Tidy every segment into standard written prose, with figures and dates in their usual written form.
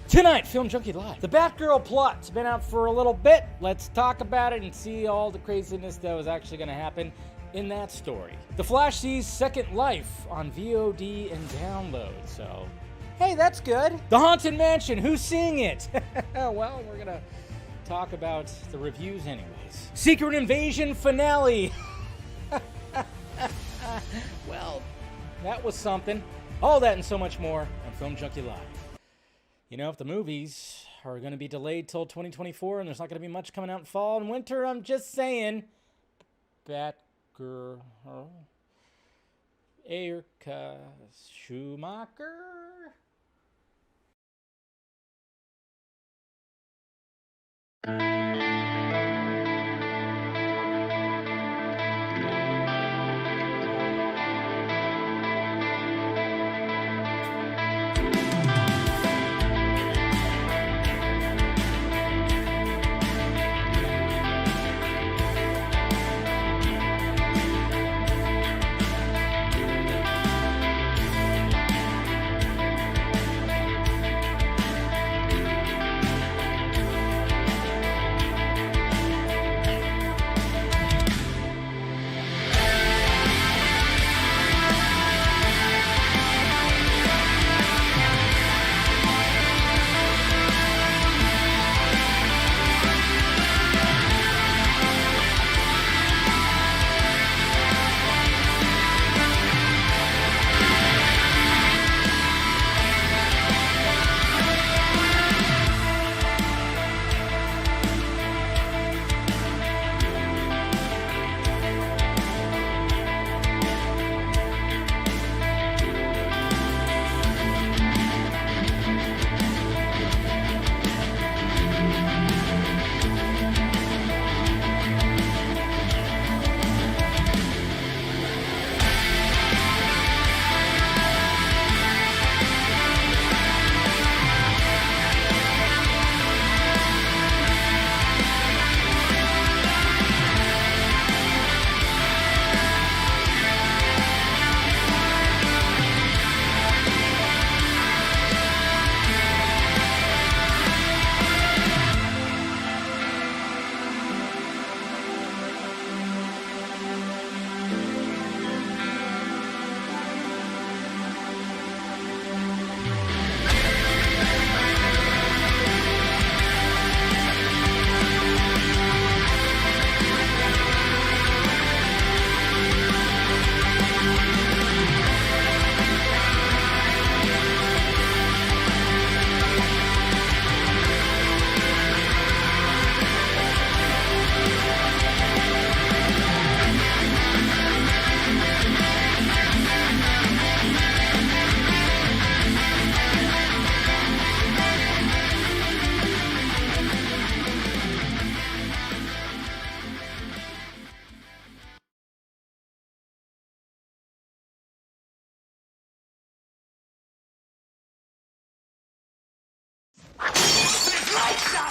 Tonight, Film Junkie Live. The Batgirl plot's been out for a little bit. Let's talk about it and see all the craziness that was actually going to happen in that story. The Flash sees second life on VOD and download, so hey, that's good. The Haunted Mansion, who's seeing it? Well, we're going to talk about the reviews anyways. Secret Invasion finale. Well, that was something. All that and so much more on Film Junkie Live. You know, if the movies are going to be delayed till 2024 and there's not going to be much coming out in fall and winter, I'm just saying, Batgirl, Erica Schumacher.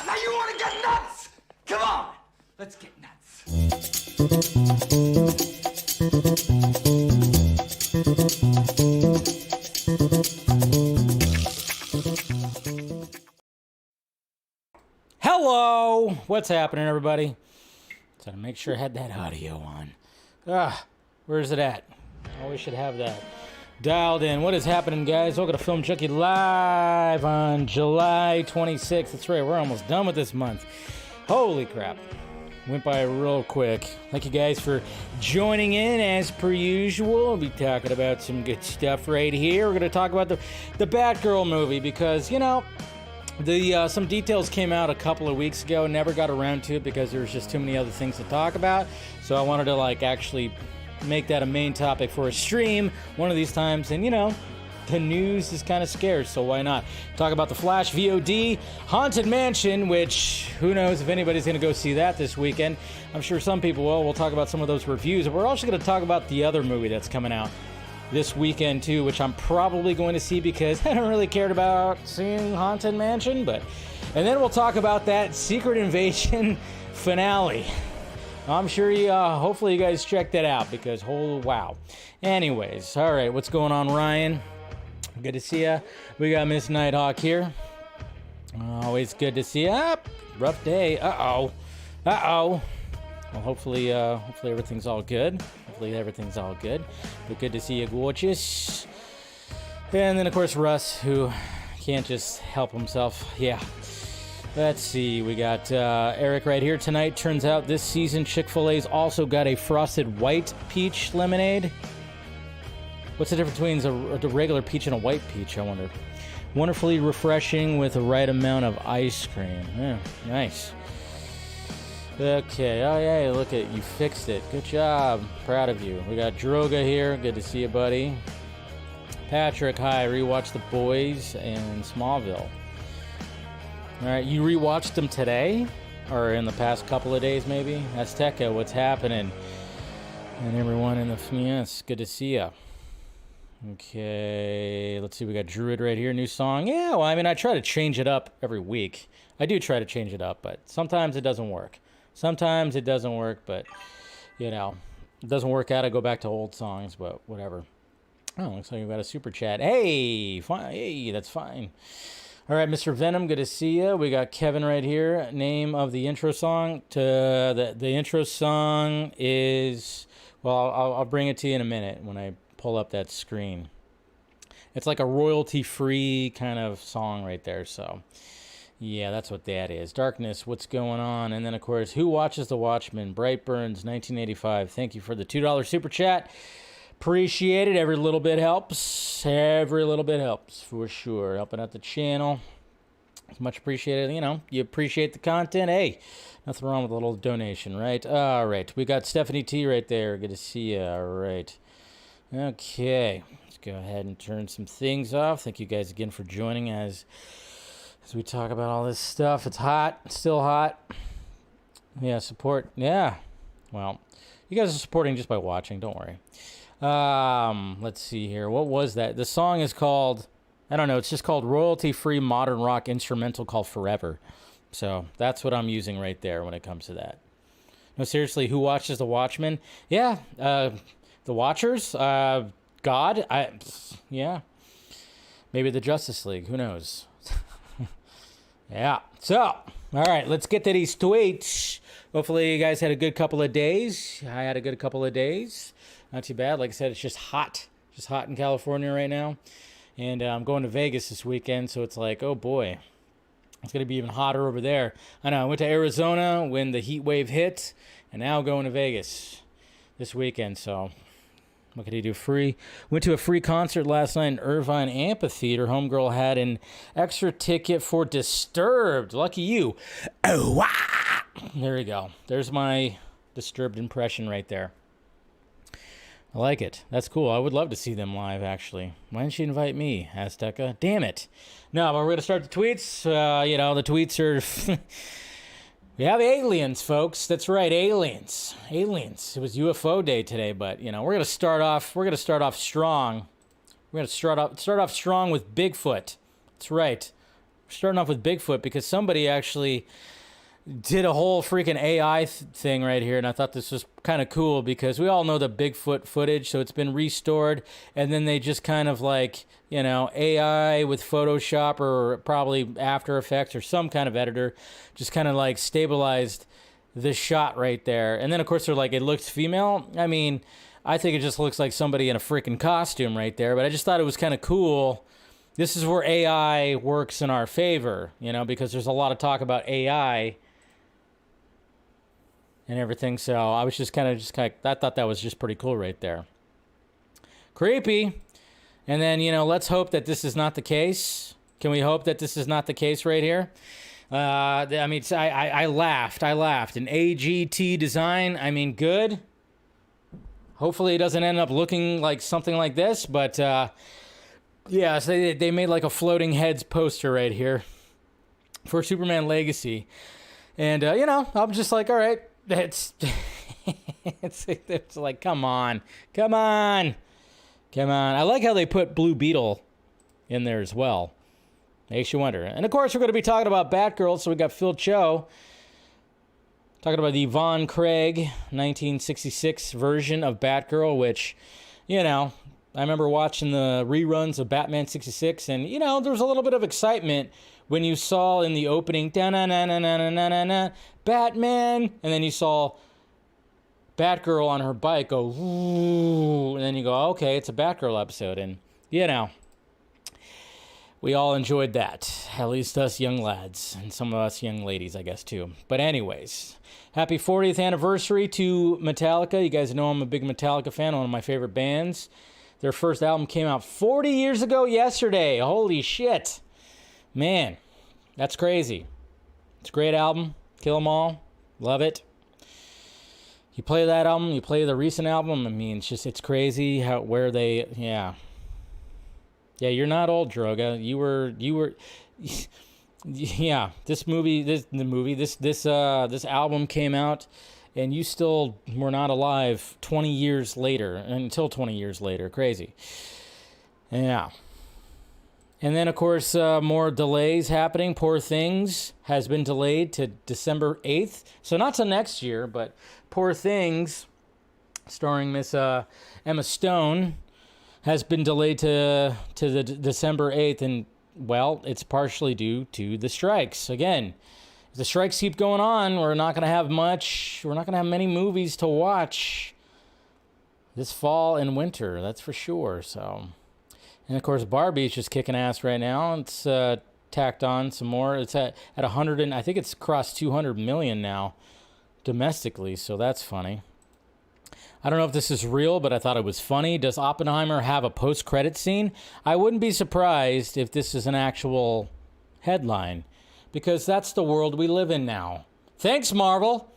Now you want to get nuts? Come on, let's get nuts. Hello! What's happening, everybody? So to make sure I had that audio on. Where's it at? Always should have that dialed in. What is happening, guys? Welcome to Film Junkie Live on July 26th. That's right, we're almost done with this month. Holy crap. Went by real quick. Thank you guys for joining in as per usual. We'll be talking about some good stuff right here. We're going to talk about the Batgirl movie because, you know, some details came out a couple of weeks ago. Never got around to it because there was just too many other things to talk about. So I wanted to actually make that a main topic for a stream one of these times. And, you know, the news is kind of scarce, so why not? Talk about the Flash VOD, Haunted Mansion, which who knows if anybody's going to go see that this weekend. I'm sure some people will. We'll talk about some of those reviews. We're also going to talk about the other movie that's coming out this weekend too, which I'm probably going to see because I don't really care about seeing Haunted Mansion. And then we'll talk about that Secret Invasion finale. I'm sure hopefully you guys checked that out because, oh, wow. Anyways, all right, what's going on, Ryan? Good to see ya. We got Miss Nighthawk here. Always good to see you. Rough day. Uh-oh. Well, hopefully everything's all good. But good to see you, gorgeous. And then, of course, Russ, who can't just help himself. Yeah. Let's see. We got Eric right here tonight. Turns out this season Chick-fil-A's also got a frosted white peach lemonade. What's the difference between a regular peach and a white peach, I wonder? Wonderfully refreshing with the right amount of ice cream. Yeah, nice. Okay, oh yeah, look at you, fixed it. Good job, proud of you. We got Droga here, good to see you, buddy. Patrick, hi, rewatched The Boys and Smallville. Alright, you rewatched them today? Or in the past couple of days, maybe? Azteca, what's happening? And everyone in the... Yes, good to see ya. Okay, let's see, we got Druid right here, new song. Yeah, well, I mean, I try to change it up every week. I do try to change it up, but sometimes it doesn't work. Sometimes it doesn't work, but, you know, it doesn't work out. I go back to old songs, but whatever. Oh, looks like we've got a super chat. Hey, fine. Hey, that's fine. All right, Mr. Venom, good to see you. We got Kevin right here. Name of the intro song. The intro song is, well, I'll bring it to you in a minute when I pull up that screen. It's like a royalty-free kind of song right there, so... Yeah, that's what that is. Darkness, what's going on? And then, of course, Who Watches the Watchmen? Brightburns, 1985. Thank you for the $2 super chat. Appreciate it. Every little bit helps. Every little bit helps, for sure. Helping out the channel. It's much appreciated. You know, you appreciate the content. Hey, nothing wrong with a little donation, right? All right. We got Stephanie T right there. Good to see you. All right. Okay. Let's go ahead and turn some things off. Thank you guys again for joining as we talk about all this stuff. It's hot. It's still hot. Yeah, support. Yeah. Well, you guys are supporting just by watching. Don't worry. Let's see here. What was that? The song is called, I don't know. It's just called Royalty-Free Modern Rock Instrumental called Forever. So that's what I'm using right there when it comes to that. No, seriously, Who Watches the Watchmen? Yeah. The Watchers? God? Yeah. Maybe the Justice League. Who knows? Yeah. So, all right, let's get to these tweets. Hopefully you guys had a good couple of days. I had a good couple of days. Not too bad. Like I said, it's just hot. Just hot in California right now. And I'm going to Vegas this weekend, so it's like, oh boy. It's going to be even hotter over there. I know, I went to Arizona when the heat wave hit, and now going to Vegas this weekend, so... What could he do? Free. Went to a free concert last night in Irvine Amphitheater. Homegirl had an extra ticket for Disturbed. Lucky you. Oh, wow. There we go. There's my Disturbed impression right there. I like it. That's cool. I would love to see them live, actually. Why didn't she invite me, Azteca? Damn it. No, but we're going to start the tweets. You know, the tweets are... We have aliens, folks. That's right, aliens. Aliens. It was UFO day today, but you know, we're gonna start off strong. We're gonna start off strong with Bigfoot. That's right. We're starting off with Bigfoot because somebody actually did a whole freaking AI thing right here, and I thought this was kind of cool because we all know the Bigfoot footage, so it's been restored, and then they just kind of like, you know, AI with Photoshop or probably After Effects or some kind of editor just kind of like stabilized the shot right there. And then, of course, they're like, it looks female. I mean, I think it just looks like somebody in a freaking costume right there, but I just thought it was kind of cool. This is where AI works in our favor, you know, because there's a lot of talk about AI and everything, so I was just kind of, I thought that was just pretty cool right there. Creepy. And then, you know, let's hope that this is not the case. Can we hope that this is not the case right here? I mean, I laughed. An AGT design, I mean, good. Hopefully it doesn't end up looking like something like this, but, yeah, so they made like a floating heads poster right here for Superman Legacy. And, you know, I'm just like, all right. It's like, come on. I like how they put Blue Beetle in there as well. Makes you wonder. And of course, we're going to be talking about Batgirl. So we got Phil Cho talking about the Von Craig 1966 version of Batgirl, which, you know, I remember watching the reruns of Batman 66, and, you know, there was a little bit of excitement when you saw in the opening, da-na-na-na-na-na-na-na, Batman, and then you saw Batgirl on her bike go, ooh, and then you go, okay, it's a Batgirl episode, and, you know, we all enjoyed that, at least us young lads, and some of us young ladies, I guess, too. But anyways, happy 40th anniversary to Metallica. You guys know I'm a big Metallica fan, one of my favorite bands. Their first album came out 40 years ago yesterday. Holy shit. Man, that's crazy. It's a great album. Kill 'em All. Love it. You play that album, you play the recent album, I mean, it's crazy where they, yeah. Yeah, you're not old, Droga. You were, yeah, this album came out, and you still were not alive 20 years later, until 20 years later. Crazy. Yeah. And then, of course, more delays happening. Poor Things has been delayed to December 8th. So not to next year, but Poor Things, starring Miss Emma Stone, has been delayed to the December 8th. And, well, it's partially due to the strikes. Again, if the strikes keep going on, we're not going to have much. We're not going to have many movies to watch this fall and winter. That's for sure. So... And, of course, Barbie's just kicking ass right now. It's tacked on some more. It's at 100, and I think it's crossed 200 million now domestically, so that's funny. I don't know if this is real, but I thought it was funny. Does Oppenheimer have a post-credit scene? I wouldn't be surprised if this is an actual headline, because that's the world we live in now. Thanks, Marvel!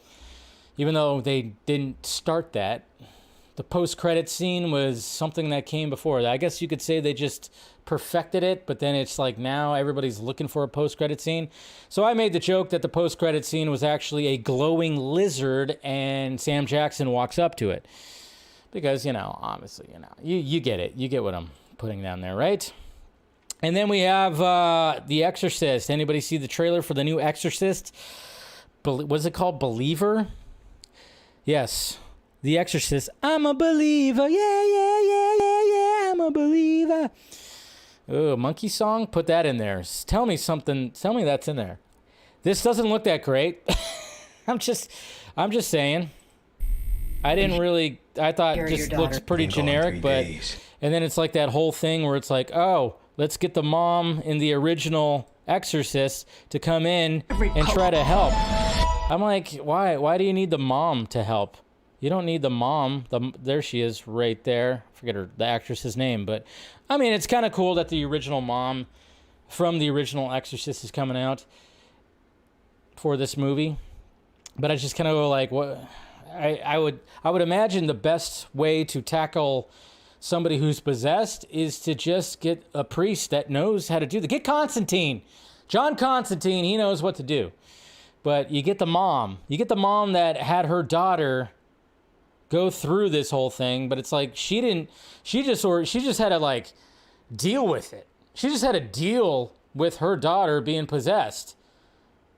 Even though they didn't start that. The post-credit scene was something that came before. I guess you could say they just perfected it, but then it's like now everybody's looking for a post-credit scene. So I made the joke that the post-credit scene was actually a glowing lizard and Sam Jackson walks up to it. Because, you know, obviously, you know, you get it. You get what I'm putting down there, right? And then we have The Exorcist. Anybody see the trailer for the new Exorcist? Was it called Believer? Yes. The Exorcist. I'm a believer. Yeah, yeah, yeah, yeah, yeah. I'm a believer. Oh, monkey song? Put that in there. Tell me something. Tell me that's in there. This doesn't look that great. I'm just saying. I thought it just looks pretty generic, but and then it's like that whole thing where it's like, oh, let's get the mom in the original Exorcist to come in and try to help. I'm like, why? Why do you need the mom to help? You don't need the mom. There she is right there. I forget the actress's name. But, I mean, it's kind of cool that the original mom from the original Exorcist is coming out for this movie. But I just kind of go like, what? I would imagine the best way to tackle somebody who's possessed is to just get a priest that knows how to do that. Get Constantine. John Constantine, he knows what to do. But you get the mom. You get the mom that had her daughter go through this whole thing, but it's like she just had to like deal with it. She just had to deal with her daughter being possessed.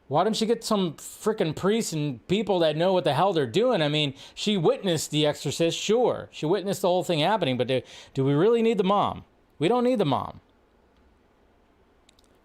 Why don't you get some freaking priests and people that know what the hell they're doing? I mean, she witnessed The Exorcist, sure. She witnessed the whole thing happening, but do we really need the mom? We don't need the mom.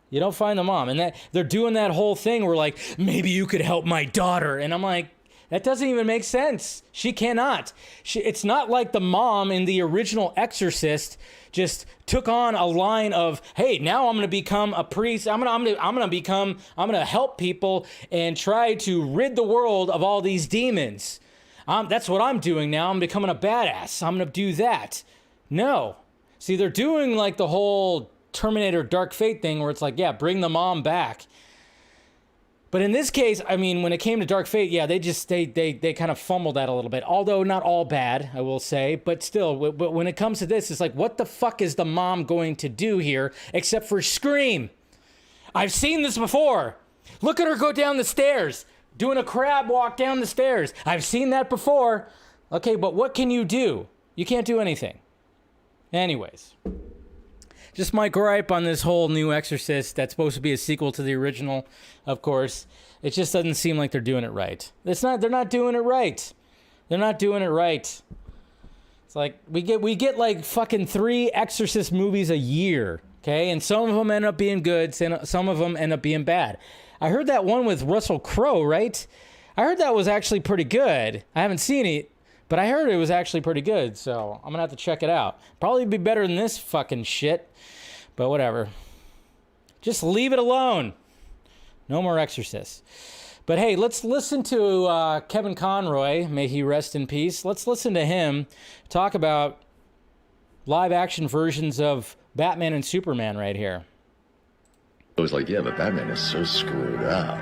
You don't find the mom. And that they're doing that whole thing where like, maybe you could help my daughter. And I'm like, that doesn't even make sense. She cannot. It's not like the mom in the original Exorcist just took on a line of, hey, now I'm going to become a priest. I'm going to help people and try to rid the world of all these demons. That's what I'm doing now. I'm becoming a badass. I'm going to do that. No. See, they're doing like the whole Terminator Dark Fate thing where it's like, yeah, bring the mom back. But in this case, I mean, when it came to Dark Fate, yeah, they kind of fumbled that a little bit. Although not all bad, I will say. But still, but when it comes to this, it's like, what the fuck is the mom going to do here except for scream? I've seen this before. Look at her go down the stairs, doing a crab walk down the stairs. I've seen that before. Okay, but what can you do? You can't do anything. Anyways. Just my gripe on this whole new Exorcist that's supposed to be a sequel to the original, of course. It just doesn't seem like they're doing it right. They're not doing it right. They're not doing it right. It's like we get like fucking 3 Exorcist movies a year, okay? And some of them end up being good, some of them end up being bad. I heard that one with Russell Crowe, right? I heard that was actually pretty good. I haven't seen it, but I heard it was actually pretty good, so I'm gonna have to check it out. Probably be better than this fucking shit, but whatever. Just leave it alone. No more Exorcists. But hey, let's listen to Kevin Conroy, may he rest in peace. Let's listen to him talk about live action versions of Batman and Superman right here. I was like, yeah, but Batman is so screwed up.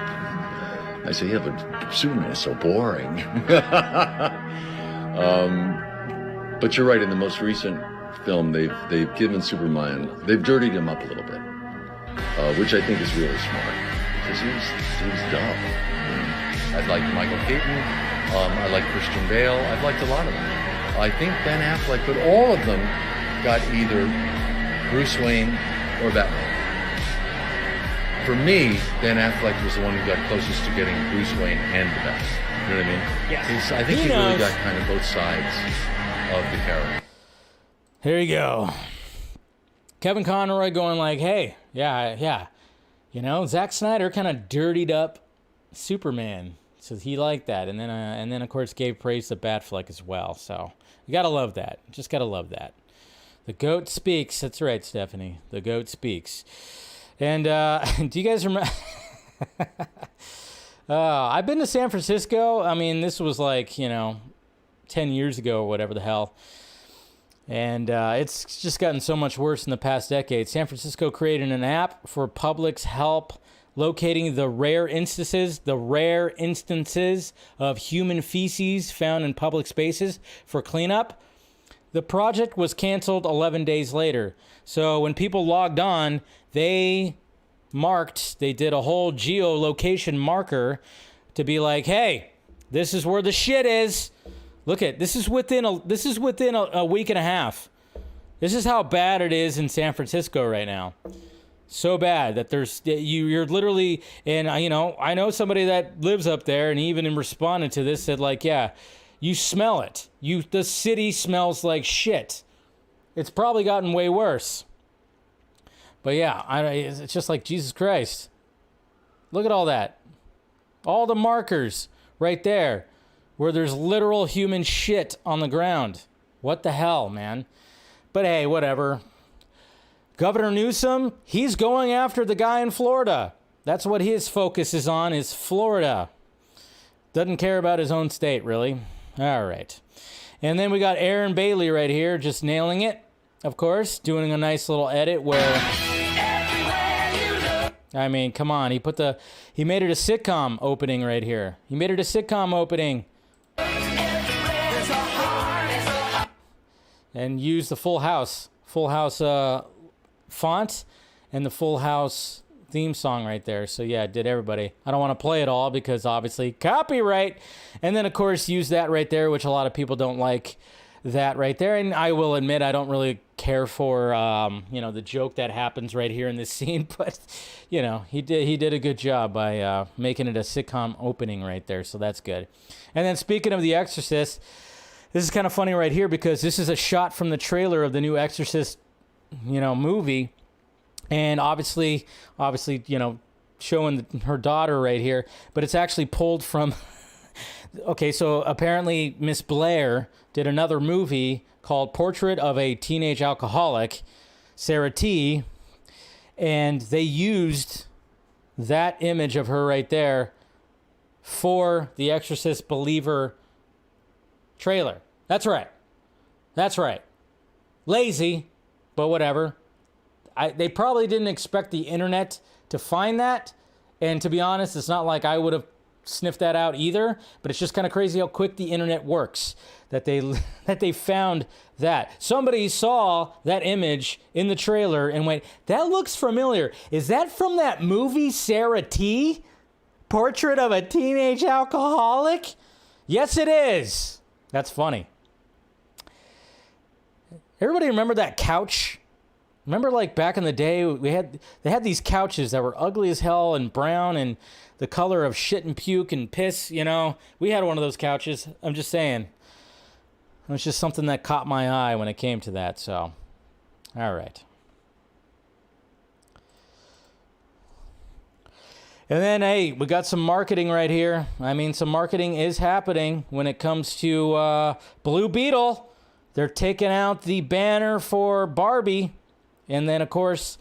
I say, yeah, but Superman is so boring. But you're right, in the most recent film, they've given Superman, they've dirtied him up a little bit, which I think is really smart, because he was dumb. I liked Michael Keaton, I liked Christian Bale, I've liked a lot of them. I think Ben Affleck, but all of them got either Bruce Wayne or Batman. For me, Ben Affleck was the one who got closest to getting Bruce Wayne and the Bat. You know what I mean? Yes. I think he really got kind of both sides of the character. Here you go. Kevin Conroy going like, hey, yeah. You know, Zack Snyder kind of dirtied up Superman. So he liked that. And then of course, gave praise to Batfleck as well. So you got to love that. Just got to love that. The goat speaks. That's right, Stephanie. The goat speaks. And do you guys remember? I've been to San Francisco. I mean, this was like, 10 years ago or whatever the hell. And it's just gotten so much worse in the past decade. San Francisco created an app for public's help locating the rare instances of human feces found in public spaces for cleanup. The project was canceled 11 days later. So when people logged on, they did a whole geolocation marker to be like, hey, this is where the shit is. Look at this is within a week and a half. This is how bad it is in San Francisco right now. So bad that you're literally, and I know somebody that lives up there, and even in responding to this said like, yeah, you smell it. The city smells like shit. It's probably gotten way worse. But yeah, it's just like, Jesus Christ. Look at all that. All the markers right there where there's literal human shit on the ground. What the hell, man? But hey, whatever. Governor Newsom, he's going after the guy in Florida. That's what his focus is on, is Florida. Doesn't care about his own state, really. All right. And then we got Aaron Bailey right here, just nailing it, of course, doing a nice little edit where... I mean, come on. He made it a sitcom opening right here. He made it a sitcom opening. And used the Full House font and the Full House theme song right there. So yeah, it did everybody. I don't want to play it all because obviously copyright. And then of course use that right there, which a lot of people don't like that right there. And I will admit, I don't really care for, the joke that happens right here in this scene, but he did a good job by making it a sitcom opening right there. So that's good. And then speaking of The Exorcist, this is kind of funny right here because this is a shot from the trailer of the new Exorcist, movie. And obviously, showing her daughter right here, but it's actually pulled from, okay, so apparently Miss Blair did another movie called Portrait of a Teenage Alcoholic, Sarah T, and they used that image of her right there for the Exorcist Believer trailer. That's right. Lazy, but whatever. They probably didn't expect the internet to find that, and to be honest, it's not like I would have sniffed that out either, but it's just kind of crazy how quick the internet works, that they found that. Somebody saw that image in the trailer and went, that looks familiar. Is that from that movie Sarah T? Portrait of a Teenage Alcoholic? Yes, it is. That's funny. Everybody remember that couch? Remember, like, back in the day, they had these couches that were ugly as hell and brown and the color of shit and puke and piss, We had one of those couches. I'm just saying. It was just something that caught my eye when it came to that, so. All right. And then, hey, we got some marketing right here. I mean, some marketing is happening when it comes to Blue Beetle. They're taking out the banner for Barbie. And then, of course,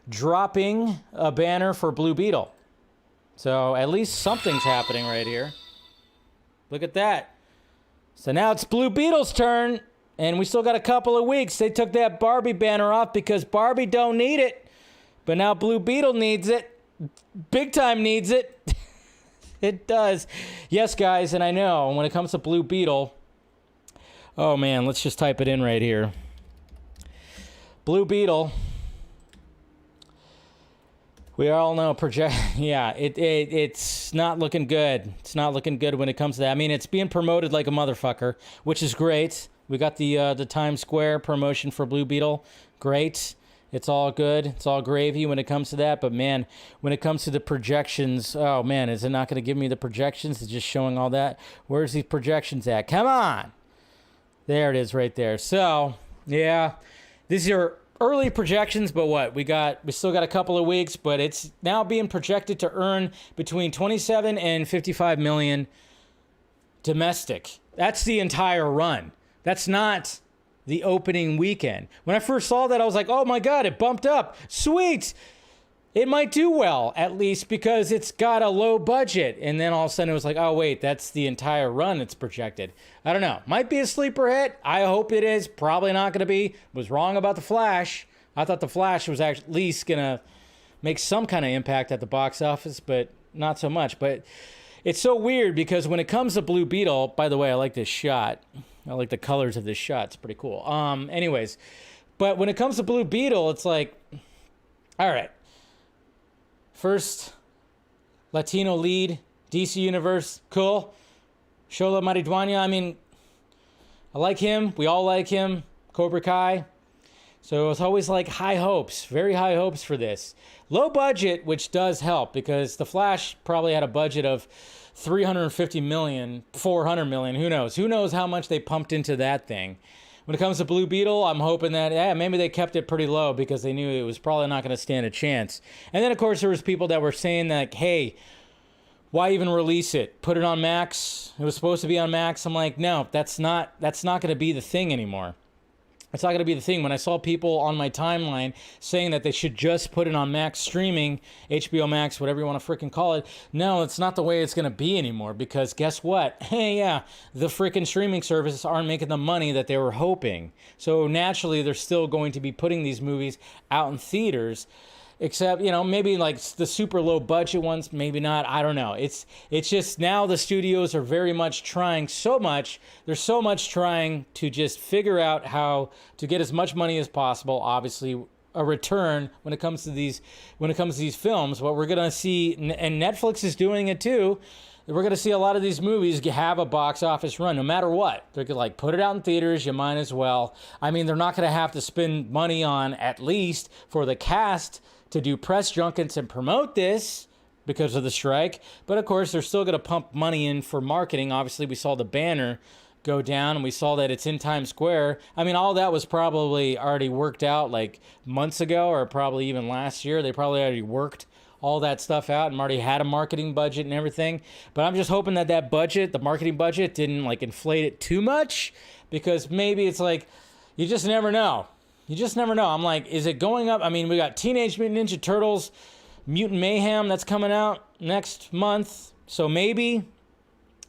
dropping a banner for Blue Beetle. So at least something's happening right here. Look at that. So now it's Blue Beetle's turn. And we still got a couple of weeks. They took that Barbie banner off because Barbie don't need it. But now Blue Beetle needs it. Big time needs it. It does. Yes, guys, and I know when it comes to Blue Beetle, oh man, let's just type it in right here. Blue Beetle. We all know yeah, it's not looking good. It's not looking good when it comes to that. I mean, it's being promoted like a motherfucker, which is great. We got the Times Square promotion for Blue Beetle. Great. It's all good. It's all gravy when it comes to that. But, man, when it comes to the projections, oh, man, is it not going to give me the projections? It's just showing all that. Where's these projections at? Come on. There it is right there. So, yeah, these are early projections. But what? We still got a couple of weeks. But it's now being projected to earn between 27 and 55 million domestic. That's the entire run. That's not the opening weekend. When I first saw that, I was like, oh my God, it bumped up. Sweet. It might do well, at least because it's got a low budget. And then all of a sudden it was like, oh wait, that's the entire run it's projected. I don't know. Might be a sleeper hit. I hope it is. Probably not going to be. Was wrong about The Flash. I thought The Flash was at least going to make some kind of impact at the box office, but not so much. But it's so weird because when it comes to Blue Beetle, by the way, I like this shot. I like the colors of this shot. It's pretty cool. Anyways, but when it comes to Blue Beetle, it's like, all right. First Latino lead, DC Universe, cool. Shola Maridueña, I mean, I like him. We all like him. Cobra Kai. So it's always like high hopes, very high hopes for this. Low budget, which does help because The Flash probably had a budget of 350 million, 400 million, who knows? Who knows how much they pumped into that thing? When it comes to Blue Beetle, I'm hoping that, maybe they kept it pretty low because they knew it was probably not going to stand a chance. And then, of course, there was people that were saying that, hey, why even release it? Put it on Max. It was supposed to be on Max. I'm like, no, that's not going to be the thing anymore. It's not going to be the thing. When I saw people on my timeline saying that they should just put it on Max streaming, HBO Max, whatever you want to freaking call it, no, it's not the way it's going to be anymore because guess what? Hey, yeah, the freaking streaming services aren't making the money that they were hoping. So naturally, they're still going to be putting these movies out in theaters. Except, maybe like the super low budget ones, maybe not. I don't know. It's just now the studios are very much trying so much. They're so much trying to just figure out how to get as much money as possible. Obviously, a return when it comes to these films. What we're gonna see, and Netflix is doing it too. We're gonna see a lot of these movies have a box office run, no matter what. They're gonna put it out in theaters. You might as well. I mean, they're not gonna have to spend money on at least for the cast to do press junkets and promote this because of the strike. But of course, they're still going to pump money in for marketing. Obviously, we saw the banner go down and we saw that it's in Times Square. I mean, all that was probably already worked out like months ago or probably even last year. They probably already worked all that stuff out and already had a marketing budget and everything. But I'm just hoping that budget, the marketing budget, didn't inflate it too much because maybe it's you just never know. You just never know. I'm like, is it going up? I mean, we got Teenage Mutant Ninja Turtles, Mutant Mayhem that's coming out next month. So maybe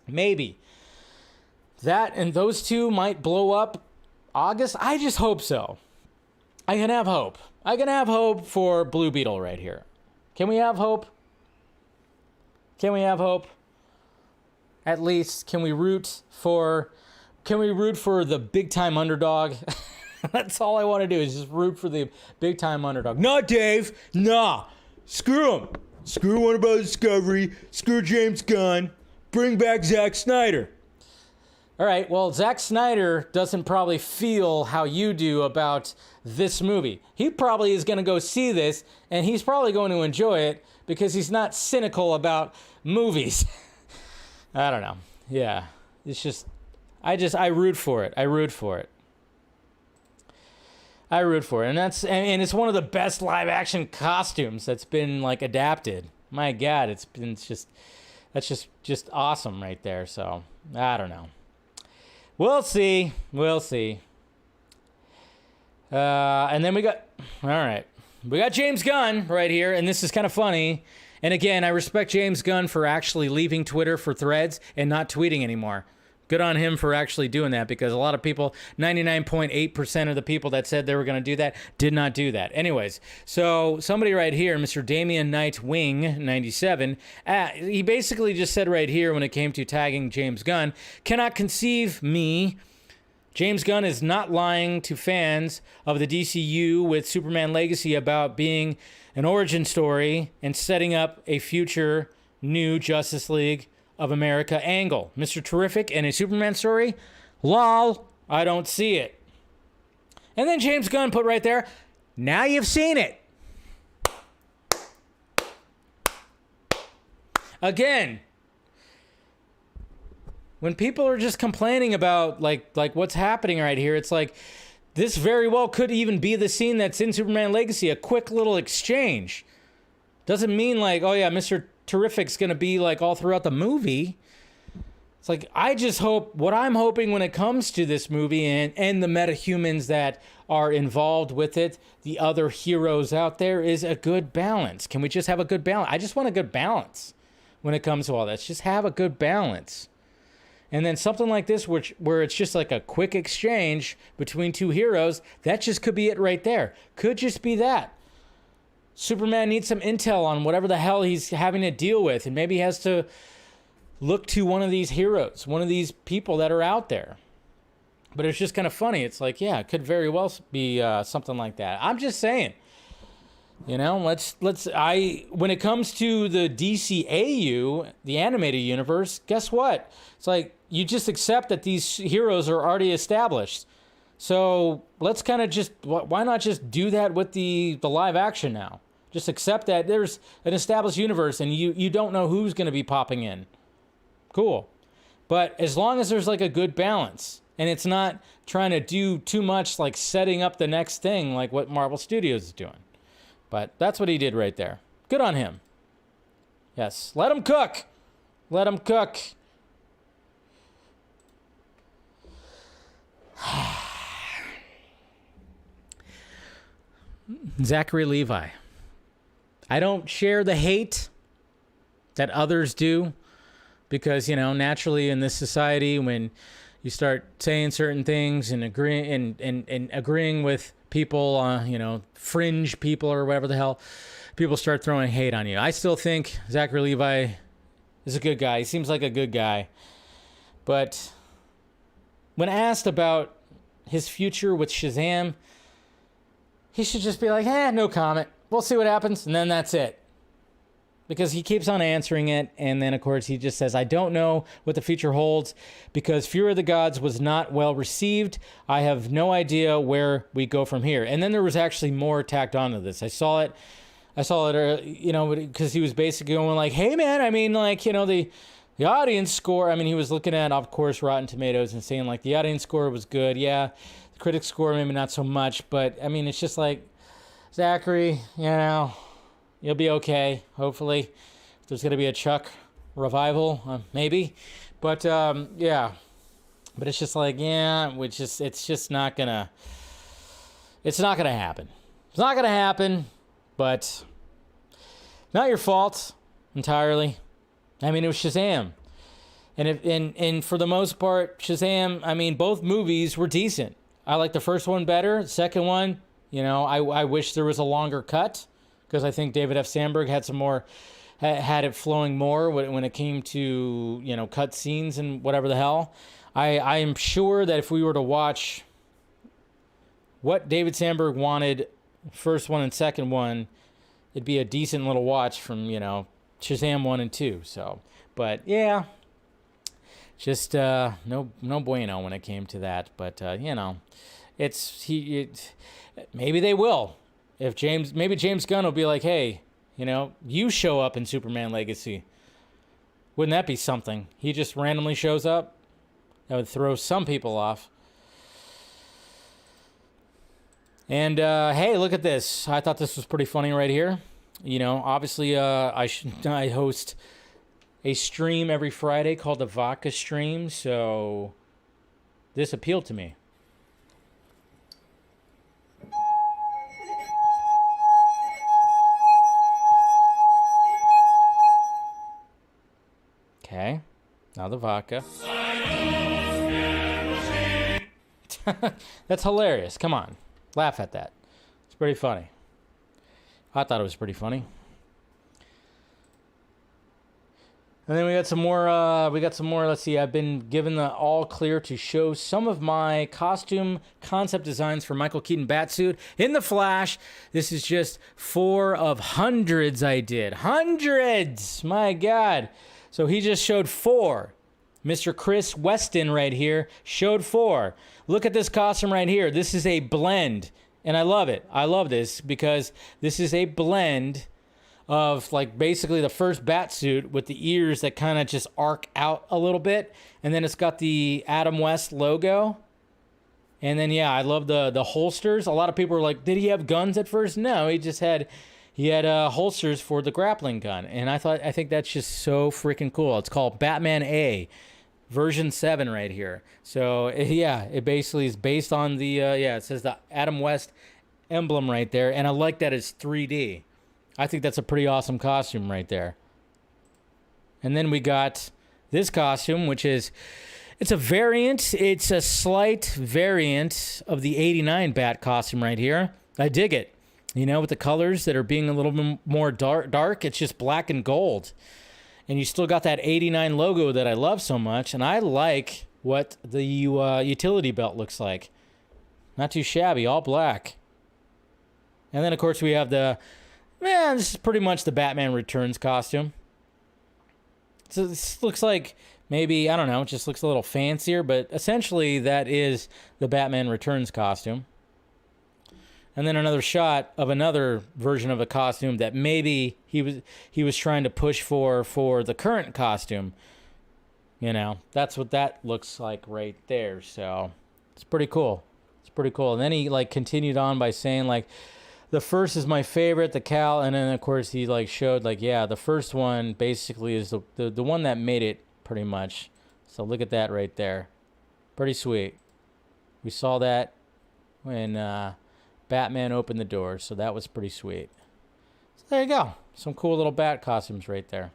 that and those two might blow up August. I just hope so. I can have hope. I can have hope for Blue Beetle right here. Can we have hope? Can we have hope? At least, can we root for the big time underdog? That's all I want to do is just root for the big time underdog. Nah, Dave. Nah. Screw him. Screw Warner Bros. Discovery. Screw James Gunn. Bring back Zack Snyder. All right. Well, Zack Snyder doesn't probably feel how you do about this movie. He probably is going to go see this, and he's probably going to enjoy it because he's not cynical about movies. I don't know. Yeah. It's just... I root for it. I root for it. And and it's one of the best live action costumes that's been like adapted. My God, that's just awesome right there. So I don't know. We'll see. And then we got James Gunn right here, and this is kind of funny. And again, I respect James Gunn for actually leaving Twitter for Threads and not tweeting anymore. Good on him for actually doing that, because a lot of people, 99.8% of the people that said they were going to do that did not do that. Anyways, so somebody right here, Mr. Damian Knight Wing 97, he basically just said right here when it came to tagging James Gunn, cannot conceive me. James Gunn is not lying to fans of the DCU with Superman Legacy about being an origin story and setting up a future new Justice League of America angle. Mr. Terrific and a Superman story? Lol, I don't see it. And then James Gunn put right there, now you've seen it. Again, when people are just complaining about like what's happening right here, it's like this very well could even be the scene that's in Superman Legacy, a quick little exchange. Doesn't mean like, oh yeah, Mr. Terrific's gonna be like all throughout the movie. It's like, I just hope, what I'm hoping when it comes to this movie and the metahumans that are involved with it, the other heroes out there, is a good balance. Can we just have a good balance? I just want a good balance when it comes to all this. Just have a good balance. And then something like this, where it's just like a quick exchange between two heroes, that just could be it right there. Could just be that. Superman needs some intel on whatever the hell he's having to deal with, and maybe he has to look to one of these heroes, one of these people that are out there. But it's just kind of funny. It's like, yeah, it could very well be something like that. I'm just saying, you know, when it comes to the DCAU, the animated universe, guess what? It's like, you just accept that these heroes are already established. So let's kind of just, why not just do that with the live action now? Just accept that there's an established universe and you don't know who's going to be popping in. Cool. But as long as there's like a good balance and it's not trying to do too much like setting up the next thing like what Marvel Studios is doing. But that's what he did right there. Good on him. Yes. Let him cook. Let him cook. Zachary Levi. I don't share the hate that others do, because, you know, naturally in this society, when you start saying certain things and agreeing with people, you know, fringe people or whatever the hell, people start throwing hate on you. I still think Zachary Levi is a good guy. He seems like a good guy. But when asked about his future with Shazam, he should just be like, no comment. We'll see what happens. And then that's it. Because he keeps on answering it. And then, of course, he just says, I don't know what the future holds because Fury of the Gods was not well received. I have no idea where we go from here. And then there was actually more tacked onto this. I saw it, you know, because he was basically going like, hey, man, I mean, like, you know, the audience score. I mean, he was looking at, of course, Rotten Tomatoes and saying, like, the audience score was good. Yeah. Critic score maybe not so much, but I mean, it's just like, Zachary, you know, you'll be okay, hopefully. If there's gonna be a Chuck revival, maybe, but yeah, but it's just like, yeah, it's just not gonna happen. It's not gonna happen, but not your fault entirely. I mean, it was Shazam, and for the most part, Shazam, I mean, both movies were decent. I like the first one better. The second one, you know, I wish there was a longer cut, because I think David F. Sandberg had had it flowing more when it came to, you know, cut scenes and whatever the hell. I am sure that if we were to watch what David Sandberg wanted, first one and second one, it'd be a decent little watch from, you know, Shazam 1 and 2. So, but yeah, just no bueno when it came to that. But you know, maybe they will. Maybe James Gunn will be like, hey, you know, you show up in Superman Legacy. Wouldn't that be something? He just randomly shows up. That would throw some people off. And hey, look at this. I thought this was pretty funny right here. You know, obviously I host a stream every Friday called the Vodka Stream, so this appealed to me. Okay, now the vodka. That's hilarious. Come on, laugh at that. It's pretty funny. I thought it was pretty funny. And then we got some more. Let's see. I've been given the all clear to show some of my costume concept designs for Michael Keaton Batsuit in the Flash. This is just 4 of hundreds I did. Hundreds! My God. So he just showed 4. Mr. Chris Weston right here showed 4. Look at this costume right here. This is a blend. And I love it. I love this because this is a blend of like basically the first Batsuit with the ears that kind of just arc out a little bit. And then it's got the Adam West logo. And then, yeah, I love the holsters. A lot of people were like, did he have guns at first? No, he had holsters for the grappling gun. And I think that's just so freaking cool. It's called Batman A. Version 7 right here. So, yeah, it basically is based on the, it says the Adam West emblem right there. And I like that it's 3D. I think that's a pretty awesome costume right there. And then we got this costume, which is, it's a variant. It's a slight variant of the 89 Bat costume right here. I dig it. You know, with the colors that are being a little bit more dark. It's just black and gold. And you still got that 89 logo that I love so much. And I like what the utility belt looks like. Not too shabby, all black. And then, of course, we have this is pretty much the Batman Returns costume. So this looks like maybe, I don't know, it just looks a little fancier. But essentially, that is the Batman Returns costume. And then another shot of another version of a costume that maybe he was trying to push for the current costume. You know, that's what that looks like right there. So it's pretty cool. It's pretty cool. And then he like continued on by saying like, the first is my favorite, the Cal, and then of course he like showed like, yeah, the first one basically is the one that made it pretty much. So look at that right there. Pretty sweet. We saw that when Batman opened the door, so that was pretty sweet. So there you go. Some cool little Bat costumes right there.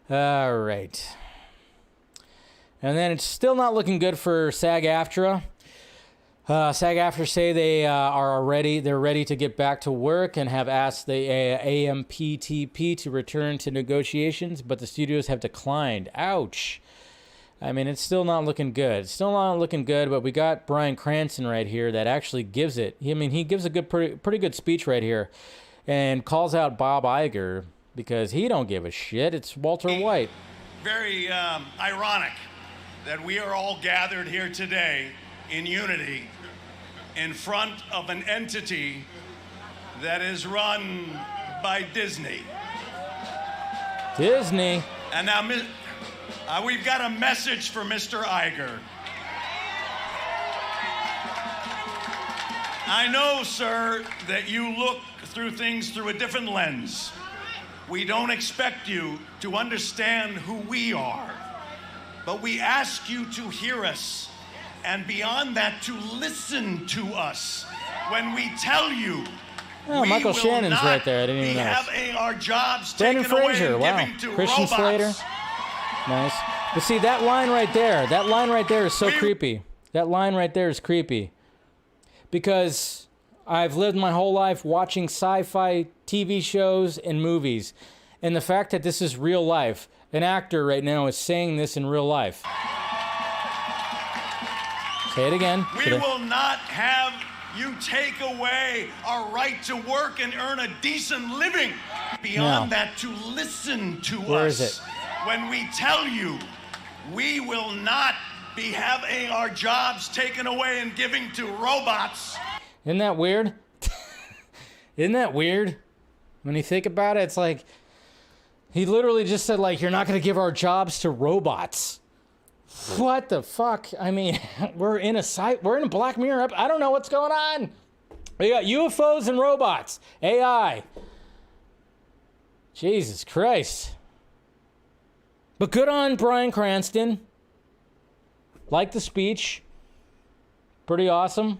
All right. And then it's still not looking good for SAG-AFTRA. SAG-AFTRA say they're ready to get back to work and have asked the AMPTP to return to negotiations, but the studios have declined. Ouch. I mean, it's still not looking good. It's still not looking good, but we got Bryan Cranston right here that actually gives it. I mean, he gives a pretty good speech right here and calls out Bob Iger because he don't give a shit. It's Walter White. Very ironic that we are all gathered here today in unity in front of an entity that is run by Disney. Disney. And now we've got a message for Mr. Iger. I know, sir, that you look through things through a different lens. We don't expect you to understand who we are, but we ask you to hear us, and beyond that, to listen to us when we tell you. Oh, Michael Shannon's right there. I didn't even know. Having our jobs Brendan taken away Fraser. and Wow. giving to Christian robots. Slater. Nice. But see, that line right there is so creepy. That line right there is creepy. Because I've lived my whole life watching sci-fi TV shows and movies. And the fact that this is real life, an actor right now is saying this in real life. Say it again. We will not have you take away our right to work and earn a decent living. Beyond that, to listen to Where us. is it? When we tell you, we will not be having our jobs taken away and giving to robots. Isn't that weird? Isn't that weird? When you think about it, it's like, he literally just said, like, you're not going to give our jobs to robots. What the fuck? I mean, we're in a Black Mirror. I don't know what's going on. We got UFOs and robots, AI. Jesus Christ. But good on Bryan Cranston. Like the speech. Pretty awesome.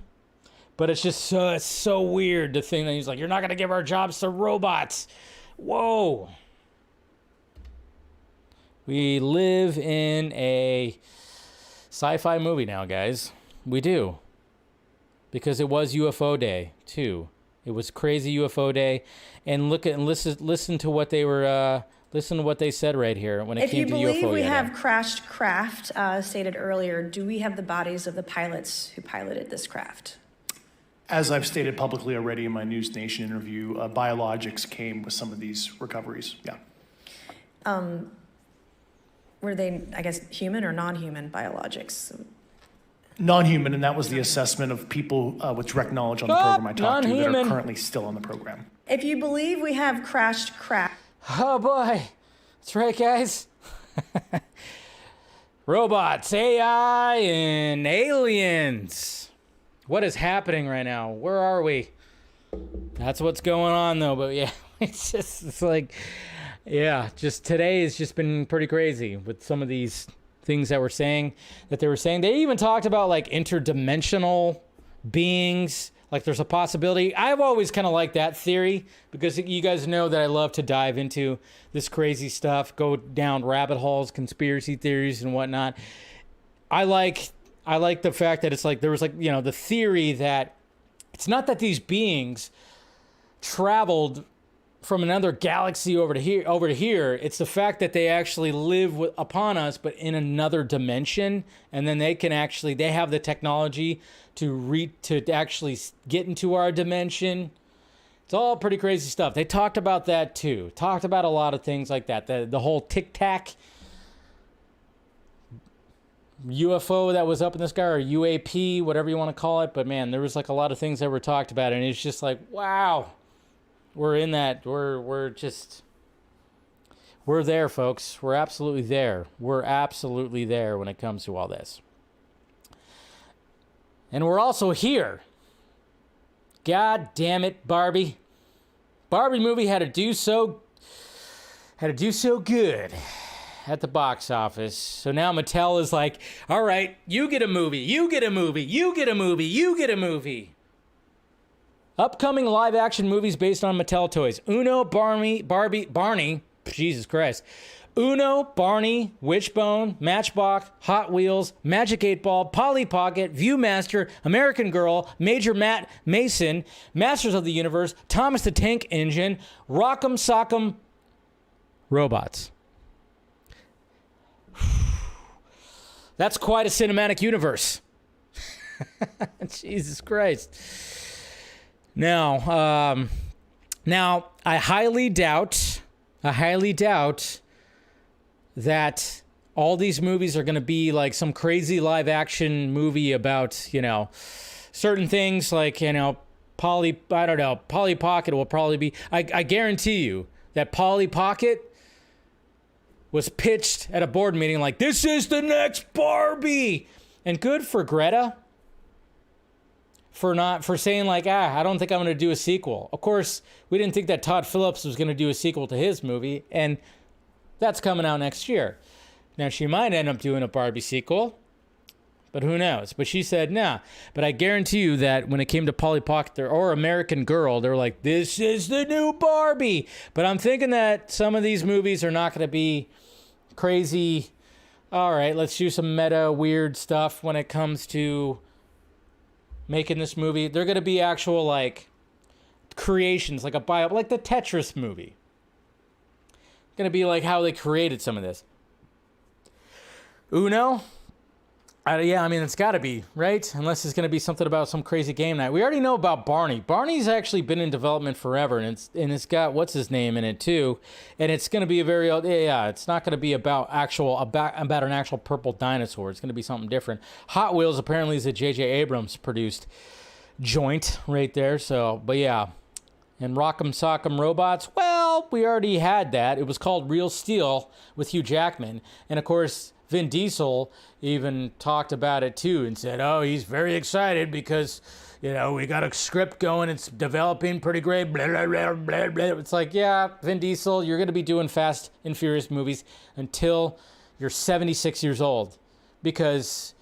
But it's just it's so weird to think that he's like, you're not going to give our jobs to robots. Whoa. We live in a sci-fi movie now, guys. We do. Because it was UFO Day, too. It was crazy UFO Day. And listen to what they were... listen to what they said right here when it came to UFO. If you believe we have crashed craft, stated earlier, do we have the bodies of the pilots who piloted this craft? As I've stated publicly already in my News Nation interview, biologics came with some of these recoveries. Yeah. Were they, I guess, human or non-human biologics? Non-human, and that was the assessment of people with direct knowledge on the program I talked to that are currently still on the program. If you believe we have crashed craft... Oh boy, that's right, guys. Robots, AI, and aliens. What is happening right now? Where are we? That's what's going on, though. But yeah, it's like, yeah, just today has just been pretty crazy with some of these things that they were saying. They even talked about like interdimensional beings. Like there's a possibility. I've always kind of liked that theory because you guys know that I love to dive into this crazy stuff, go down rabbit holes, conspiracy theories and whatnot. I like the fact that it's like there was like, the theory that it's not that these beings traveled from another galaxy over to here. It's the fact that they actually live upon us, but in another dimension. And then they have the technology to actually get into our dimension. It's all pretty crazy stuff. They talked about that too. Talked about a lot of things like that. The whole Tic Tac UFO that was up in the sky, or UAP, whatever you want to call it. But man, there was like a lot of things that were talked about, and it's just like, wow. We're in that. We're there, folks. We're absolutely there. We're absolutely there when it comes to all this. And we're also here. God damn it, Barbie. Barbie movie had to do so good at the box office. So now Mattel is like, all right, you get a movie, you get a movie, you get a movie, you get a movie. Upcoming live-action movies based on Mattel toys. Uno, Barney, Jesus Christ. Uno, Barney, Wishbone, Matchbox, Hot Wheels, Magic 8-Ball, Polly Pocket, Viewmaster, American Girl, Major Matt Mason, Masters of the Universe, Thomas the Tank Engine, Rock'em Sock'em Robots. That's quite a cinematic universe. Jesus Christ. Now, I highly doubt that all these movies are going to be like some crazy live action movie about, certain things like, Polly Pocket will probably be, I guarantee you that Polly Pocket was pitched at a board meeting like, this is the next Barbie. And good for Greta. For saying like, I don't think I'm going to do a sequel. Of course, we didn't think that Todd Phillips was going to do a sequel to his movie, and that's coming out next year. Now, she might end up doing a Barbie sequel, but who knows? But she said, nah. But I guarantee you that when it came to Polly Pocket or American Girl, they were like, this is the new Barbie. But I'm thinking that some of these movies are not going to be crazy. All right, let's do some meta weird stuff when it comes to making this movie. They're going to be actual like creations, like like the Tetris movie. Going to be like how they created some of this. Uno? Yeah, I mean, it's got to be, right? Unless it's going to be something about some crazy game night. We already know about Barney. Barney's actually been in development forever, and it's got what's his name in it too. And it's going to be it's not going to be about an actual purple dinosaur. It's going to be something different. Hot Wheels apparently is a J.J. Abrams produced joint right there. So, but yeah. And Rock'em Sock'em Robots, well, we already had that. It was called Real Steel with Hugh Jackman. And of course, Vin Diesel even talked about it too and said, oh, he's very excited because, you know, we got a script going. It's developing pretty great. Blah, blah, blah, blah, blah. It's like, yeah, Vin Diesel, you're going to be doing Fast and Furious movies until you're 76 years old. Because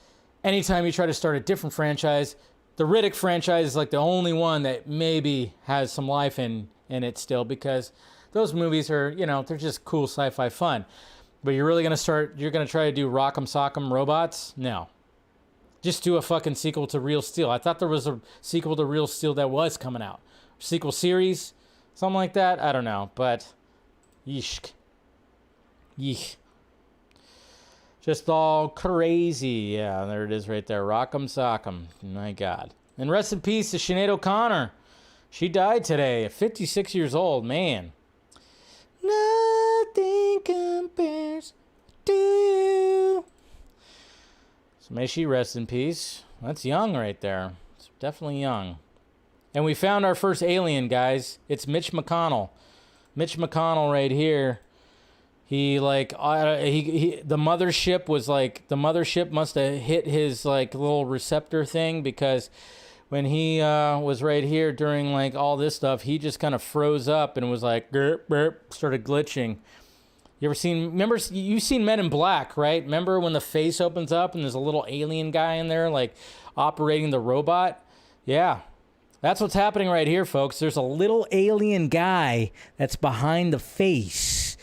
anytime you try to start a different franchise, the Riddick franchise is like the only one that maybe has some life in it still, because those movies are, you know, they're just cool sci-fi fun. But you're really going to try to do Rock'em Sock'em Robots? No. Just do a fucking sequel to Real Steel. I thought there was a sequel to Real Steel that was coming out. Sequel series? Something like that? I don't know. But, yeesh. Yeesh. Just all crazy. Yeah, there it is right there. Rock'em Sock'em. My God. And rest in peace to Sinead O'Connor. She died today at 56 years old. Man. Nothing compares to you. So may she rest in peace. That's young right there. It's definitely young. And we found our first alien, guys. It's Mitch McConnell. Mitch McConnell right here. He like the mothership was like, the mothership must have hit his like little receptor thing, because when he was right here during like all this stuff, he just kind of froze up and was like burp, burp, started glitching. You've seen Men in Black, right? Remember when the face opens up and there's a little alien guy in there like operating the robot? Yeah. That's what's happening right here, folks. There's a little alien guy that's behind the face.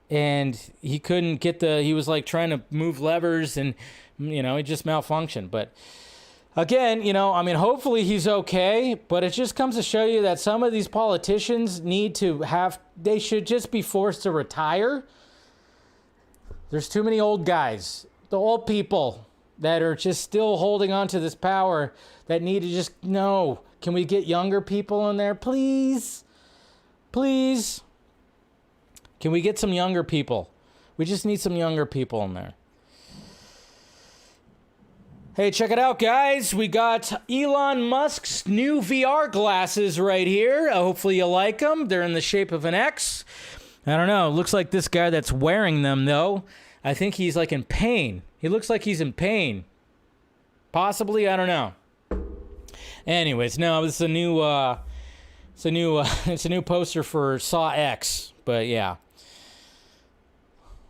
And he couldn't get he was like trying to move levers and, you know, it just malfunctioned. But again, you know, I mean, hopefully he's okay, but it just comes to show you that some of these politicians they should just be forced to retire. There's too many old guys, the old people that are just still holding on to this power that need to just, no, can we get younger people in there, please? Please. Can we get some younger people? We just need some younger people in there. Hey, check it out, guys. We got Elon Musk's new VR glasses right here. Hopefully you like them. They're in the shape of an X. I don't know. It looks like this guy that's wearing them, though, I think he's like in pain. He looks like he's in pain. Possibly, I don't know. Anyways, no, it's a new it's a new poster for Saw X. But yeah.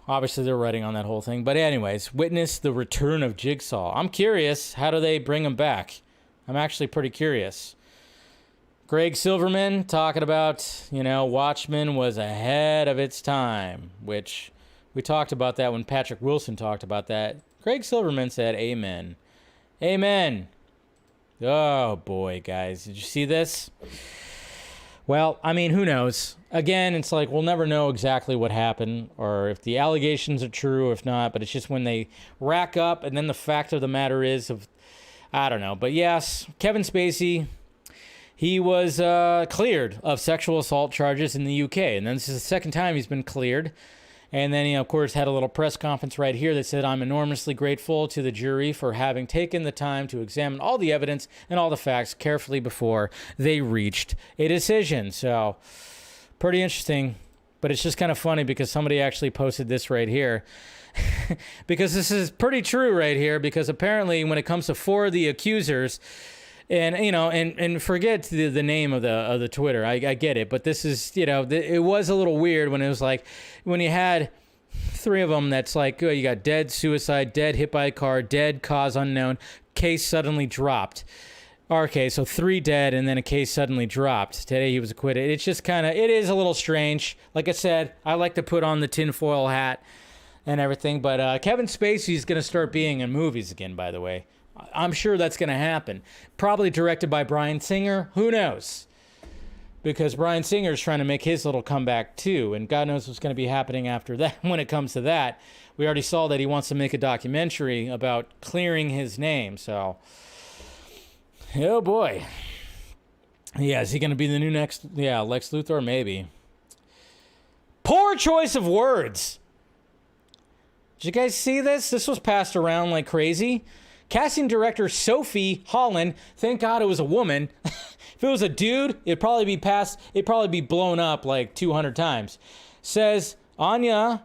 Obviously, they're writing on that whole thing. But anyways, witness the return of Jigsaw. I'm curious, how do they bring him back? I'm actually pretty curious. Greg Silverman talking about, you know, Watchmen was ahead of its time, which we talked about that when Patrick Wilson talked about that. Greg Silverman said, amen. Amen. Oh, boy, guys. Did you see this? Well, I mean, who knows? Again, it's like we'll never know exactly what happened or if the allegations are true or if not, but it's just when they rack up, and then the fact of the matter is I don't know. But yes, Kevin Spacey, he was cleared of sexual assault charges in the UK, and then this is the second time he's been cleared. And then he, of course, had a little press conference right here that said, I'm enormously grateful to the jury for having taken the time to examine all the evidence and all the facts carefully before they reached a decision. So, pretty interesting. But it's just kind of funny because somebody actually posted this right here. Because this is pretty true right here. Because apparently when it comes to 4 of the accusers, and, you know, and forget the name of the Twitter. I get it. But this is, you know, it was a little weird when it was like, when you had 3 of them that's like, oh, you got dead suicide, dead hit by a car, dead cause unknown, case suddenly dropped. Okay, so 3 dead and then a case suddenly dropped. Today he was acquitted. It's just kind of, it is a little strange. Like I said, I like to put on the tinfoil hat and everything. But Kevin Spacey's going to start being in movies again, by the way. I'm sure that's going to happen. Probably directed by Bryan Singer. Who knows? Because Bryan Singer is trying to make his little comeback too. And God knows what's going to be happening after that when it comes to that. We already saw that he wants to make a documentary about clearing his name. So, oh boy. Yeah, is he going to be the new next? Yeah, Lex Luthor? Maybe. Poor choice of words. Did you guys see this? This was passed around like crazy. Casting director Sophie Holland, thank God it was a woman. If it was a dude, it'd probably be blown up like 200 times. Says Anya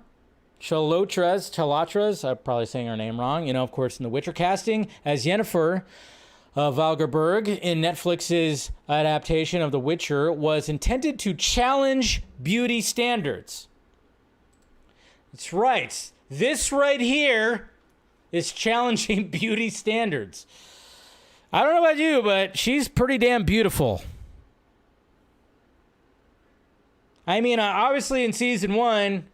Chalatras, I'm probably saying her name wrong, you know, of course, in the Witcher casting as Yennefer Valgerberg in Netflix's adaptation of The Witcher was intended to challenge beauty standards. That's right. This right here is challenging beauty standards. I don't know about you, but she's pretty damn beautiful. I mean, obviously in season 1,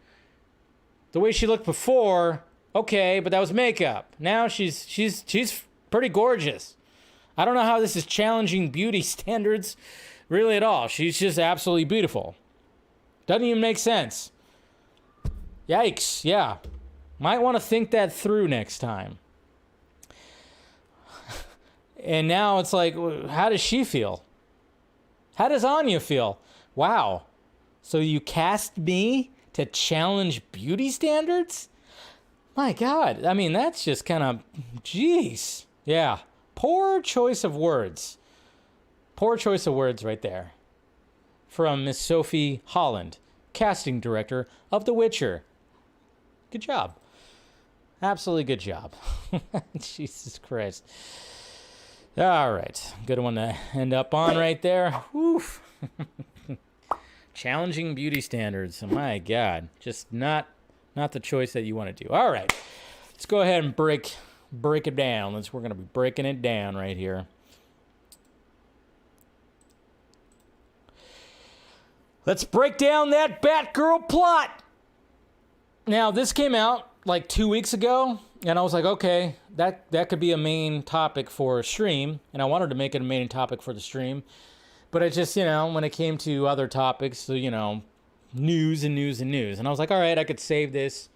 the way she looked before, okay, but that was makeup. Now she's pretty gorgeous. I don't know how this is challenging beauty standards really at all. She's just absolutely beautiful. Doesn't even make sense. Yikes, yeah. Might want to think that through next time. And now it's like, how does she feel? How does Anya feel? Wow. So you cast me to challenge beauty standards? My God. I mean, that's just kind of, jeez. Yeah. Poor choice of words. Poor choice of words right there. From Miss Sophie Holland, casting director of The Witcher. Good job. Absolutely good job. Jesus Christ. All right. Good one to end up on right there. Woof. Challenging beauty standards. My God. Just not the choice that you want to do. All right. Let's go ahead and break it down. We're going to be breaking it down right here. Let's break down that Batgirl plot. Now, this came out like 2 weeks ago, and I was like, okay, that could be a main topic for a stream, and I wanted to make it a main topic for the stream, but it just, you know, when it came to other topics, so, you know, news, and I was like, all right, I could save this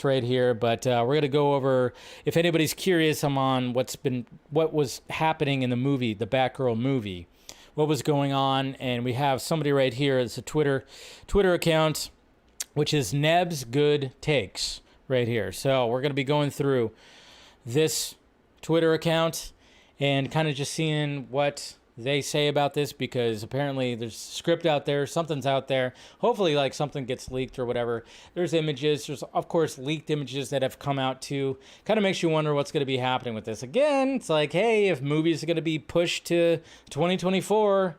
right here, but we're going to go over, if anybody's curious, I'm on what was happening in the movie, the Batgirl movie, what was going on, and we have somebody right here, it's a Twitter account, which is Neb's Good Takes right here. So we're going to be going through this Twitter account and kind of just seeing what they say about this, because apparently there's script out there, something's out there. Hopefully, like, something gets leaked or whatever. There's images. There's, of course, leaked images that have come out too. Kind of makes you wonder what's going to be happening with this. Again, it's like, hey, if movies are going to be pushed to 2024,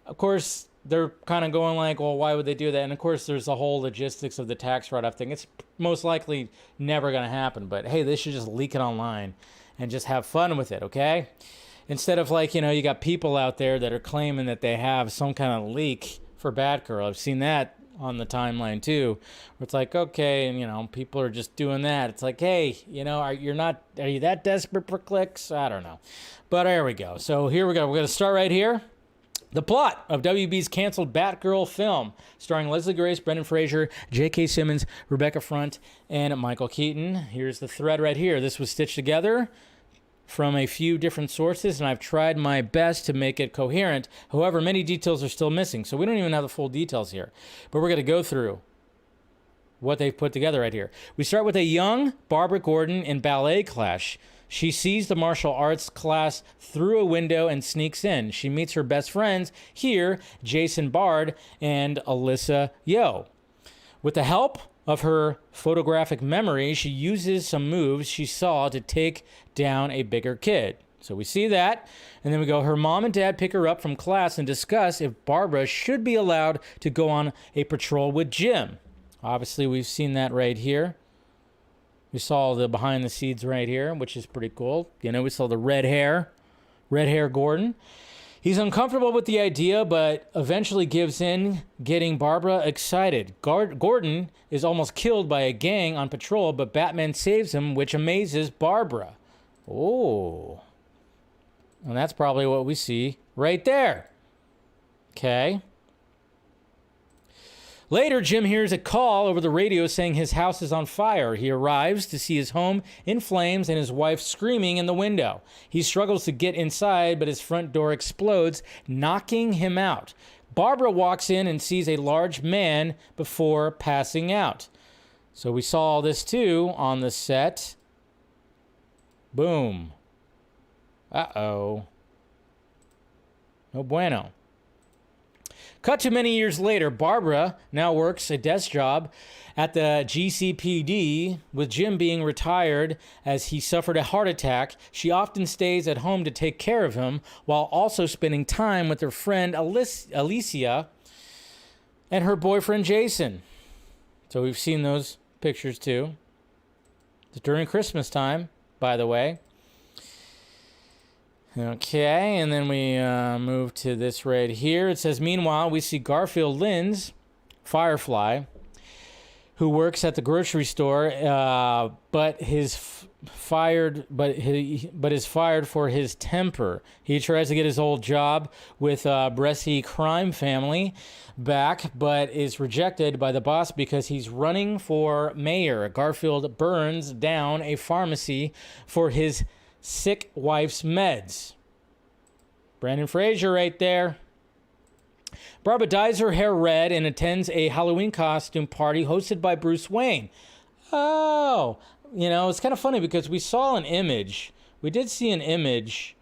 of course, they're kind of going like, well, why would they do that? And of course, there's the whole logistics of the tax write-off thing. It's most likely never going to happen. But hey, they should just leak it online and just have fun with it, okay? Instead of, like, you know, you got people out there that are claiming that they have some kind of leak for Batgirl. I've seen that on the timeline too, where it's like, okay, and, you know, people are just doing that. It's like, hey, you know, are you that desperate for clicks? I don't know. But there we go. So here we go. We're going to start right here. The plot of WB's canceled Batgirl film, starring Leslie Grace, Brendan Fraser, J.K. Simmons, Rebecca Front, and Michael Keaton. Here's the thread right here. This was stitched together from a few different sources, and I've tried my best to make it coherent. However, many details are still missing, so we don't even have the full details here. But we're going to go through what they've put together right here. We start with a young Barbara Gordon in ballet class. She sees the martial arts class through a window and sneaks in. She meets her best friends here, Jason Bard and Alyssa Yeoh. With the help of her photographic memory, she uses some moves she saw to take down a bigger kid. So we see that, and then we go, her mom and dad pick her up from class and discuss if Barbara should be allowed to go on a patrol with Jim. Obviously, we've seen that right here. We saw the behind the scenes right here, which is pretty cool. You know, we saw the red hair Gordon. He's uncomfortable with the idea, but eventually gives in, getting Barbara excited. Gordon is almost killed by a gang on patrol, but Batman saves him, which amazes Barbara. Oh. And that's probably what we see right there. Okay. Later, Jim hears a call over the radio saying his house is on fire. He arrives to see his home in flames and his wife screaming in the window. He struggles to get inside, but his front door explodes, knocking him out. Barbara walks in and sees a large man before passing out. So we saw all this too on the set. Boom. Uh-oh. No bueno. Cut to many years later, Barbara now works a desk job at the GCPD, with Jim being retired as he suffered a heart attack. She often stays at home to take care of him while also spending time with her friend Alicia and her boyfriend Jason. So we've seen those pictures too. It's during Christmas time, by the way. Okay, and then we move to this right here. It says, meanwhile, we see Garfield Lynn's Firefly, who works at the grocery store, but is fired for his temper. He tries to get his old job with Bressie crime family back, but is rejected by the boss because he's running for mayor. Garfield burns down a pharmacy for his sick wife's meds. Brandon Fraser right there. Barbara dyes her hair red and attends a Halloween costume party hosted by Bruce Wayne. Oh, it's kind of funny because we saw an image. We did see an image.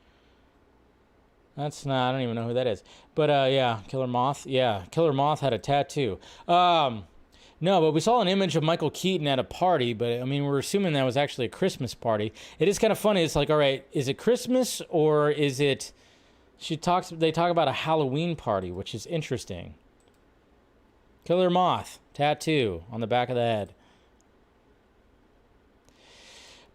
I don't even know who that is. But yeah, Killer Moth. Yeah, Killer Moth had a tattoo. No, but we saw an image of Michael Keaton at a party, but I mean, we're assuming that was actually a Christmas party. It is kind of funny. It's like, all right, is it Christmas or is it... They talk about a Halloween party, which is interesting. Killer Moth, tattoo on the back of the head.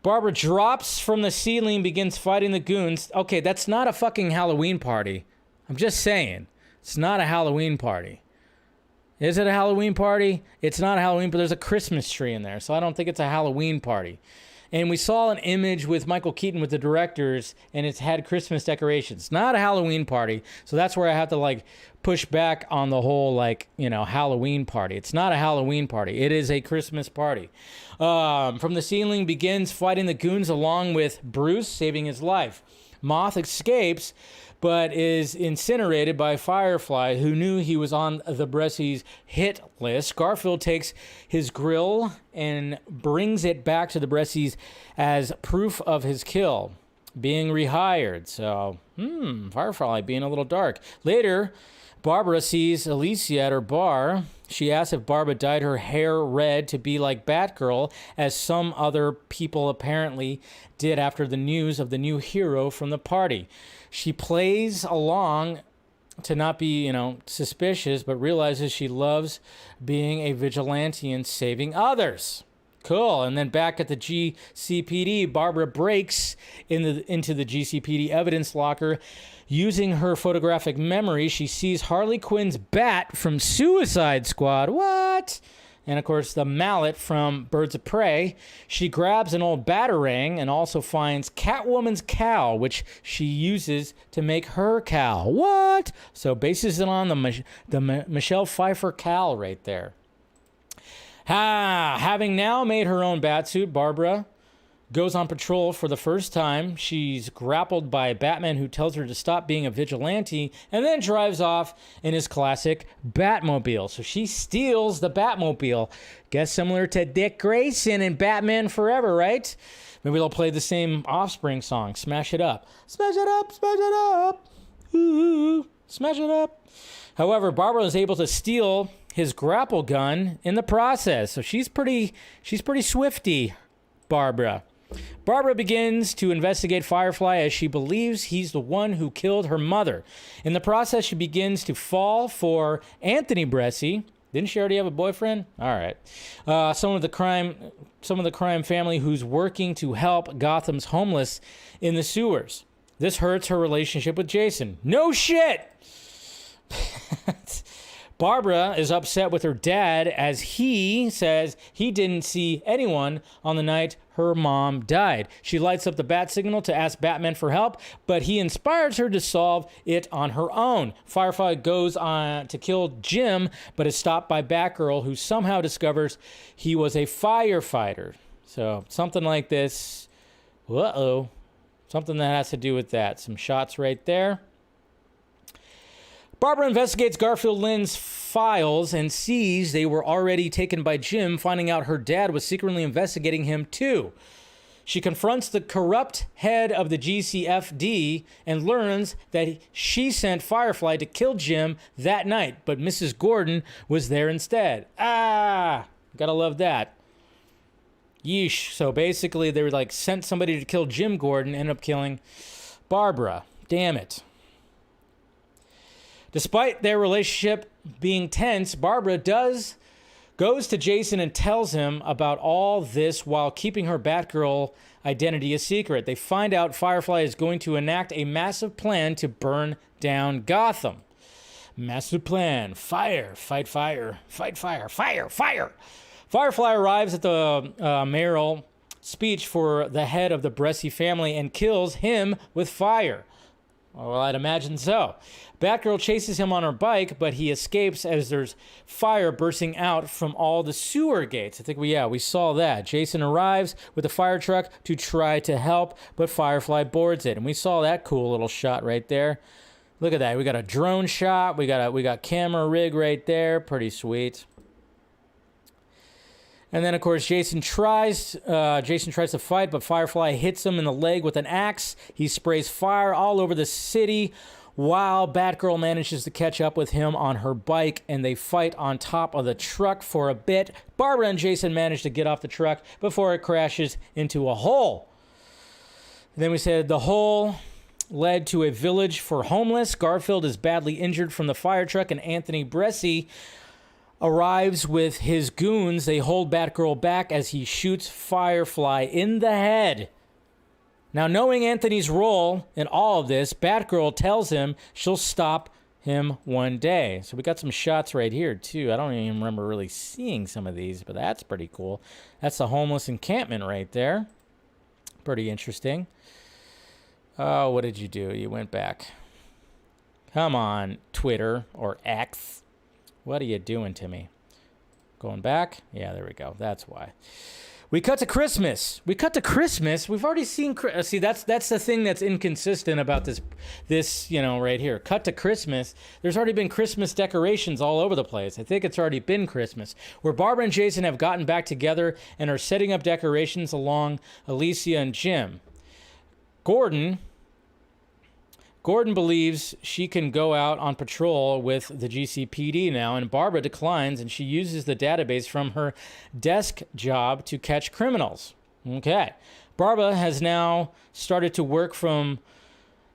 Barbara drops from the ceiling, begins fighting the goons. Okay, that's not a fucking Halloween party. I'm just saying. It's not a Halloween party. Is it a Halloween party? It's not a Halloween, but there's a Christmas tree in there, so I don't think it's a Halloween party. And we saw an image with Michael Keaton with the directors, and it's had Christmas decorations. Not a Halloween party, so that's where I have to, push back on the whole, Halloween party. It's not a Halloween party. It is a Christmas party. From the ceiling begins fighting the goons along with Bruce, saving his life. Moth escapes, but is incinerated by Firefly, who knew he was on the Bressie's hit list. Garfield takes his grill and brings it back to the Bressies as proof of his kill, being rehired. So, Firefly being a little dark. Later, Barbara sees Alicia at her bar. She asks if Barbara dyed her hair red to be like Batgirl, as some other people apparently did after the news of the new hero from the party. She plays along to not be, suspicious, but realizes she loves being a vigilante and saving others. Cool. And then back at the GCPD, Barbara breaks into the GCPD evidence locker. Using her photographic memory, she sees Harley Quinn's bat from Suicide Squad. What? And, of course, the mallet from Birds of Prey. She grabs an old batarang and also finds Catwoman's cowl, which she uses to make her cowl. What? So bases it on the Michelle Pfeiffer cowl right there. Having now made her own batsuit, Barbara goes on patrol for the first time. She's grappled by Batman, who tells her to stop being a vigilante, and then drives off in his classic Batmobile. So she steals the Batmobile. Guess similar to Dick Grayson in Batman Forever, right? Maybe they'll play the same Offspring song, Smash It Up. Smash it up, smash it up. Ooh, smash it up. However, Barbara is able to steal his grapple gun in the process. So she's pretty swifty, Barbara. Barbara begins to investigate Firefly as she believes he's the one who killed her mother. In the process, she begins to fall for Anthony Bressie. Didn't she already have a boyfriend? All right. Some of the crime family who's working to help Gotham's homeless in the sewers. This hurts her relationship with Jason. No shit! Barbara is upset with her dad as he says he didn't see anyone on the night her mom died. She lights up the bat signal to ask Batman for help, but he inspires her to solve it on her own. Firefly goes on to kill Jim, but is stopped by Batgirl, who somehow discovers he was a firefighter. So something like this. Uh-oh. Something that has to do with that. Some shots right there. Barbara investigates Garfield Lynn's files and sees they were already taken by Jim, finding out her dad was secretly investigating him too. She confronts the corrupt head of the GCFD and learns that she sent Firefly to kill Jim that night, but Mrs. Gordon was there instead. Gotta love that. Yeesh. So basically, they were like sent somebody to kill Jim Gordon, ended up killing Barbara. Damn it. Despite their relationship being tense, Barbara goes to Jason and tells him about all this while keeping her Batgirl identity a secret. They find out Firefly is going to enact a massive plan to burn down Gotham. Massive plan. Fire. Fight fire. Fight fire. Fire. Fire. Firefly arrives at the mayoral speech for the head of the Bresci family and kills him with fire. Well, I'd imagine so. Batgirl chases him on her bike, but he escapes as there's fire bursting out from all the sewer gates. I think we saw that. Jason arrives with a fire truck to try to help, but Firefly boards it. And we saw that cool little shot right there. Look at that. We got a drone shot. We got camera rig right there. Pretty sweet. And then, of course, Jason tries to fight, but Firefly hits him in the leg with an axe. He sprays fire all over the city while Batgirl manages to catch up with him on her bike, and they fight on top of the truck for a bit. Barbara and Jason manage to get off the truck before it crashes into a hole. And then we said the hole led to a village for homeless. Garfield is badly injured from the fire truck, and Anthony Bresci arrives with his goons. They hold Batgirl back as he shoots Firefly in the head. Now, knowing Anthony's role in all of this, Batgirl tells him she'll stop him one day. So we got some shots right here, too. I don't even remember really seeing some of these, but that's pretty cool. That's the homeless encampment right there. Pretty interesting. Oh, what did you do? You went back. Come on, Twitter or X. What are you doing to me? Going back? Yeah, there we go. That's why. We cut to Christmas. We've already seen... See, that's the thing that's inconsistent about this, right here. Cut to Christmas. There's already been Christmas decorations all over the place. I think it's already been Christmas. Where Barbara and Jason have gotten back together and are setting up decorations along Alicia and Jim. Gordon believes she can go out on patrol with the GCPD now, and Barbara declines, and she uses the database from her desk job to catch criminals. Okay. Barbara has now started to work from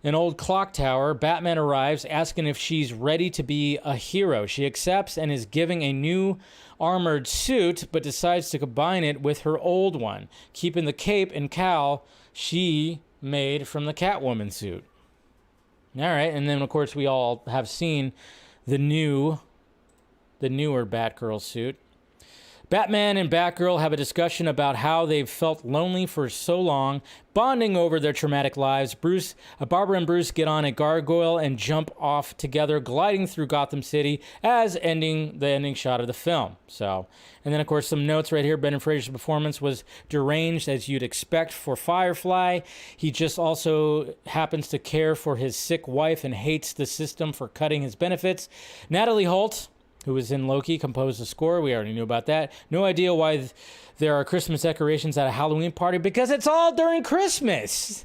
an old clock tower. Batman arrives, asking if she's ready to be a hero. She accepts and is giving a new armored suit, but decides to combine it with her old one, keeping the cape and cowl she made from the Catwoman suit. All right, and then, of course, we all have seen the newer Batgirl suit. Batman and Batgirl have a discussion about how they've felt lonely for so long, bonding over their traumatic lives. Barbara and Bruce get on a gargoyle and jump off together, gliding through Gotham City as the ending shot of the film. So, and then, of course, some notes right here. Brendan Fraser's performance was deranged, as you'd expect for Firefly. He just also happens to care for his sick wife and hates the system for cutting his benefits. Natalie Holt, who was in Loki, composed the score. We already knew about that. No idea why there are Christmas decorations at a Halloween party, because it's all during Christmas.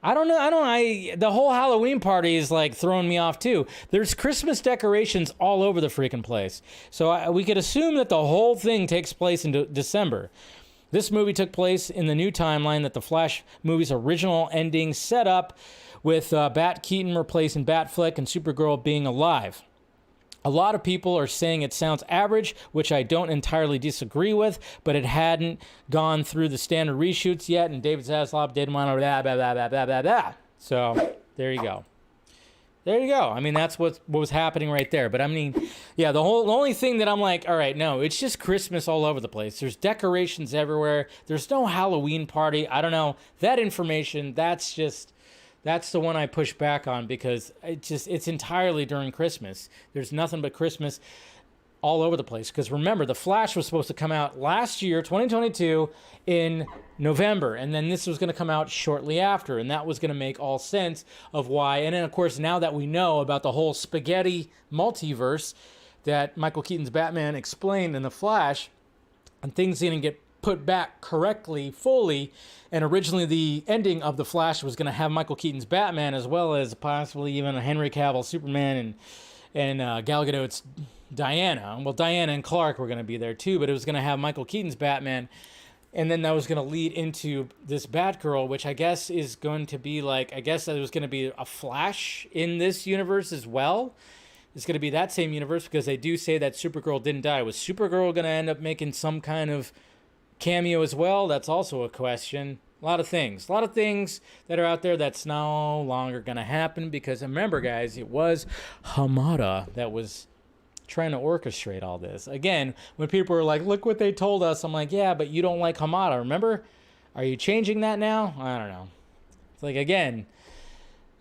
I don't know. The whole Halloween party is like throwing me off too. There's Christmas decorations all over the freaking place. So we could assume that the whole thing takes place in December. This movie took place in the new timeline that the Flash movie's original ending set up, with Bat Keaton replacing Batfleck and Supergirl being alive. A lot of people are saying it sounds average, which I don't entirely disagree with, but it hadn't gone through the standard reshoots yet, and David Zaslav didn't want to blah, blah, blah, blah, blah, blah, blah. So, there you go. There you go. I mean, that's what was happening right there. But I mean, yeah, the only thing that I'm like, all right, no, it's just Christmas all over the place. There's decorations everywhere. There's no Halloween party. I don't know. That information, that's the one I push back on, because it's entirely during Christmas. There's nothing but Christmas all over the place. Because remember, The Flash was supposed to come out last year, 2022, in November. And then this was going to come out shortly after. And that was going to make all sense of why. And then, of course, now that we know about the whole spaghetti multiverse that Michael Keaton's Batman explained in The Flash, and things didn't get put back correctly, fully. And originally the ending of The Flash was going to have Michael Keaton's Batman as well as possibly even a Henry Cavill Superman and Gal Gadot's Diana. Well, Diana and Clark were going to be there too, but it was going to have Michael Keaton's Batman. And then that was going to lead into this Batgirl, which I guess is going to be like, I guess there was going to be a Flash in this universe as well. It's going to be that same universe because they do say that Supergirl didn't die. Was Supergirl going to end up making some kind of cameo as well? That's also a question. A lot of things that are out there that's no longer going to happen because remember, guys, it was Hamada that was trying to orchestrate all this. Again, when people are like, look what they told us, I'm like, yeah, but you don't like Hamada, remember? Are you changing that now? I don't know. It's like, again,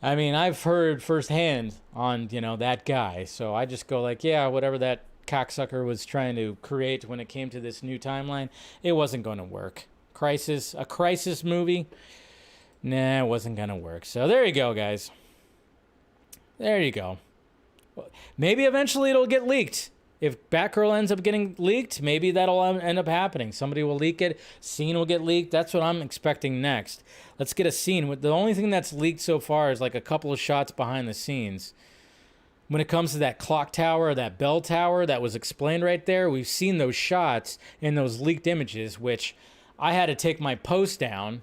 I mean, I've heard firsthand on, that guy, so I just go like, yeah, whatever that cocksucker was trying to create when it came to this new timeline, it wasn't going to work. A crisis movie? Nah, it wasn't going to work. So there you go, guys. There you go. Maybe eventually it'll get leaked. If Batgirl ends up getting leaked, maybe that'll end up happening. Somebody will leak it. Scene will get leaked. That's what I'm expecting next. Let's get a scene. The only thing that's leaked so far is like a couple of shots behind the scenes. When it comes to that clock tower or that bell tower that was explained right there, we've seen those shots and those leaked images, which I had to take my post down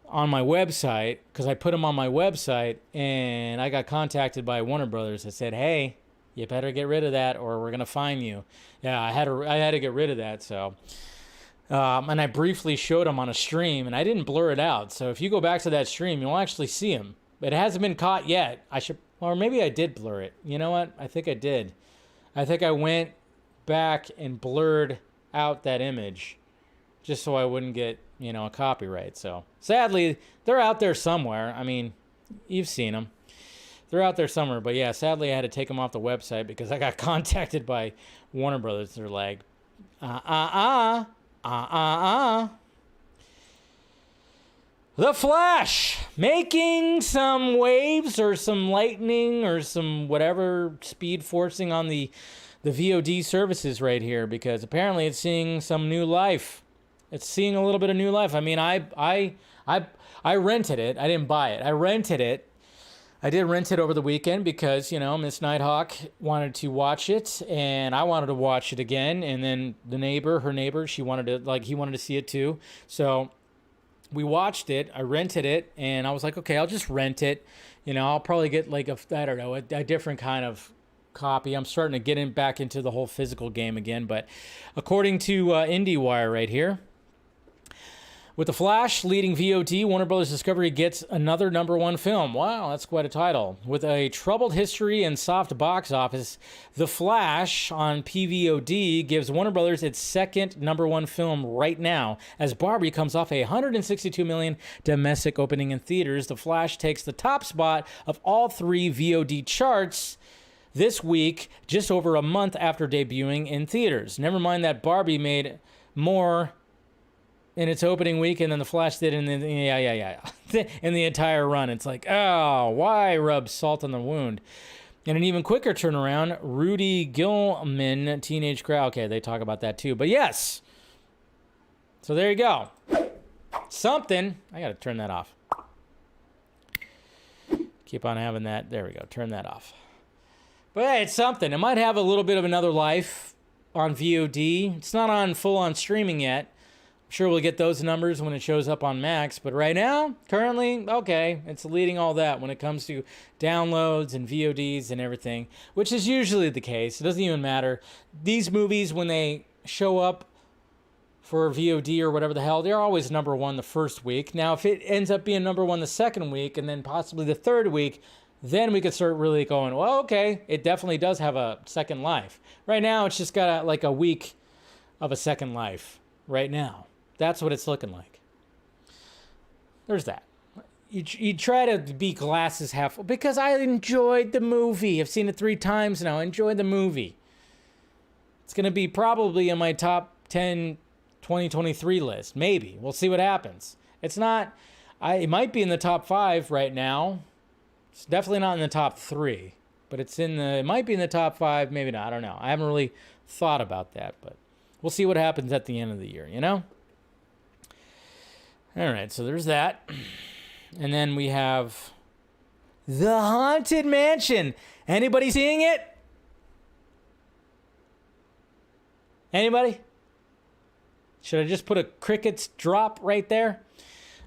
on my website because I put them on my website and I got contacted by Warner Brothers that said, hey, you better get rid of that or we're going to fine you. Yeah, I had to get rid of that. So, and I briefly showed them on a stream and I didn't blur it out. So if you go back to that stream, you'll actually see them. But it hasn't been caught yet. Or maybe I did blur it. You know what? I think I did. I think I went back and blurred out that image just so I wouldn't get, a copyright. So sadly, they're out there somewhere. I mean, you've seen them. They're out there somewhere. But yeah, sadly, I had to take them off the website because I got contacted by Warner Brothers. They're like, The Flash making some waves or some lightning or some whatever speed forcing on the VOD services right here because apparently it's seeing some new life. It's seeing a little bit of new life. I mean, I rented it. I didn't buy it. I rented it. I did rent it over the weekend because, Miss Nighthawk wanted to watch it and I wanted to watch it again. And then her neighbor, he wanted to see it too. So we watched it. I rented it and I was like, okay, I'll just rent it. I'll probably get like a different kind of copy. I'm starting to get back into the whole physical game again. But according to IndieWire right here, with The Flash leading VOD, Warner Bros. Discovery gets another #1 film. Wow, that's quite a title. With a troubled history and soft box office, The Flash on PVOD gives Warner Bros. Its second #1 film right now, as Barbie comes off a $162 million domestic opening in theaters. The Flash takes the top spot of all three VOD charts this week, just over a month after debuting in theaters. Never mind that Barbie made more in its opening weekend than The Flash did in the entire run. It's like, oh, why rub salt on the wound? And an even quicker turnaround, Rudy Gilman, Teenage Crowd. Okay, they talk about that too. But yes. So there you go. Something. I got to turn that off. Keep on having that. There we go. Turn that off. But hey, it's something. It might have a little bit of another life on VOD. It's not on full-on streaming yet. I'm sure we'll get those numbers when it shows up on Max. But right now, currently, okay, it's leading all that when it comes to downloads and VODs and everything, which is usually the case. It doesn't even matter. These movies, when they show up for VOD or whatever the hell, they're always #1 the first week. Now, if it ends up being #1 the second week and then possibly the third week, then we could start really going, well, okay, it definitely does have a second life. Right now, it's just got like a week of a second life right now. That's what it's looking like. There's that. You try to be glasses half full because I enjoyed the movie. I've seen it 3 times now. I enjoyed the movie. It's going to be probably in my top 10 2023 list. Maybe. We'll see what happens. It's not... it might be in the top 5 right now. It's definitely not in the top 3. But it might be in the top 5. Maybe not. I don't know. I haven't really thought about that. But we'll see what happens at the end of the year, All right, so there's that. And then we have The Haunted Mansion. Anybody seeing it? Anybody? Should I just put a crickets drop right there?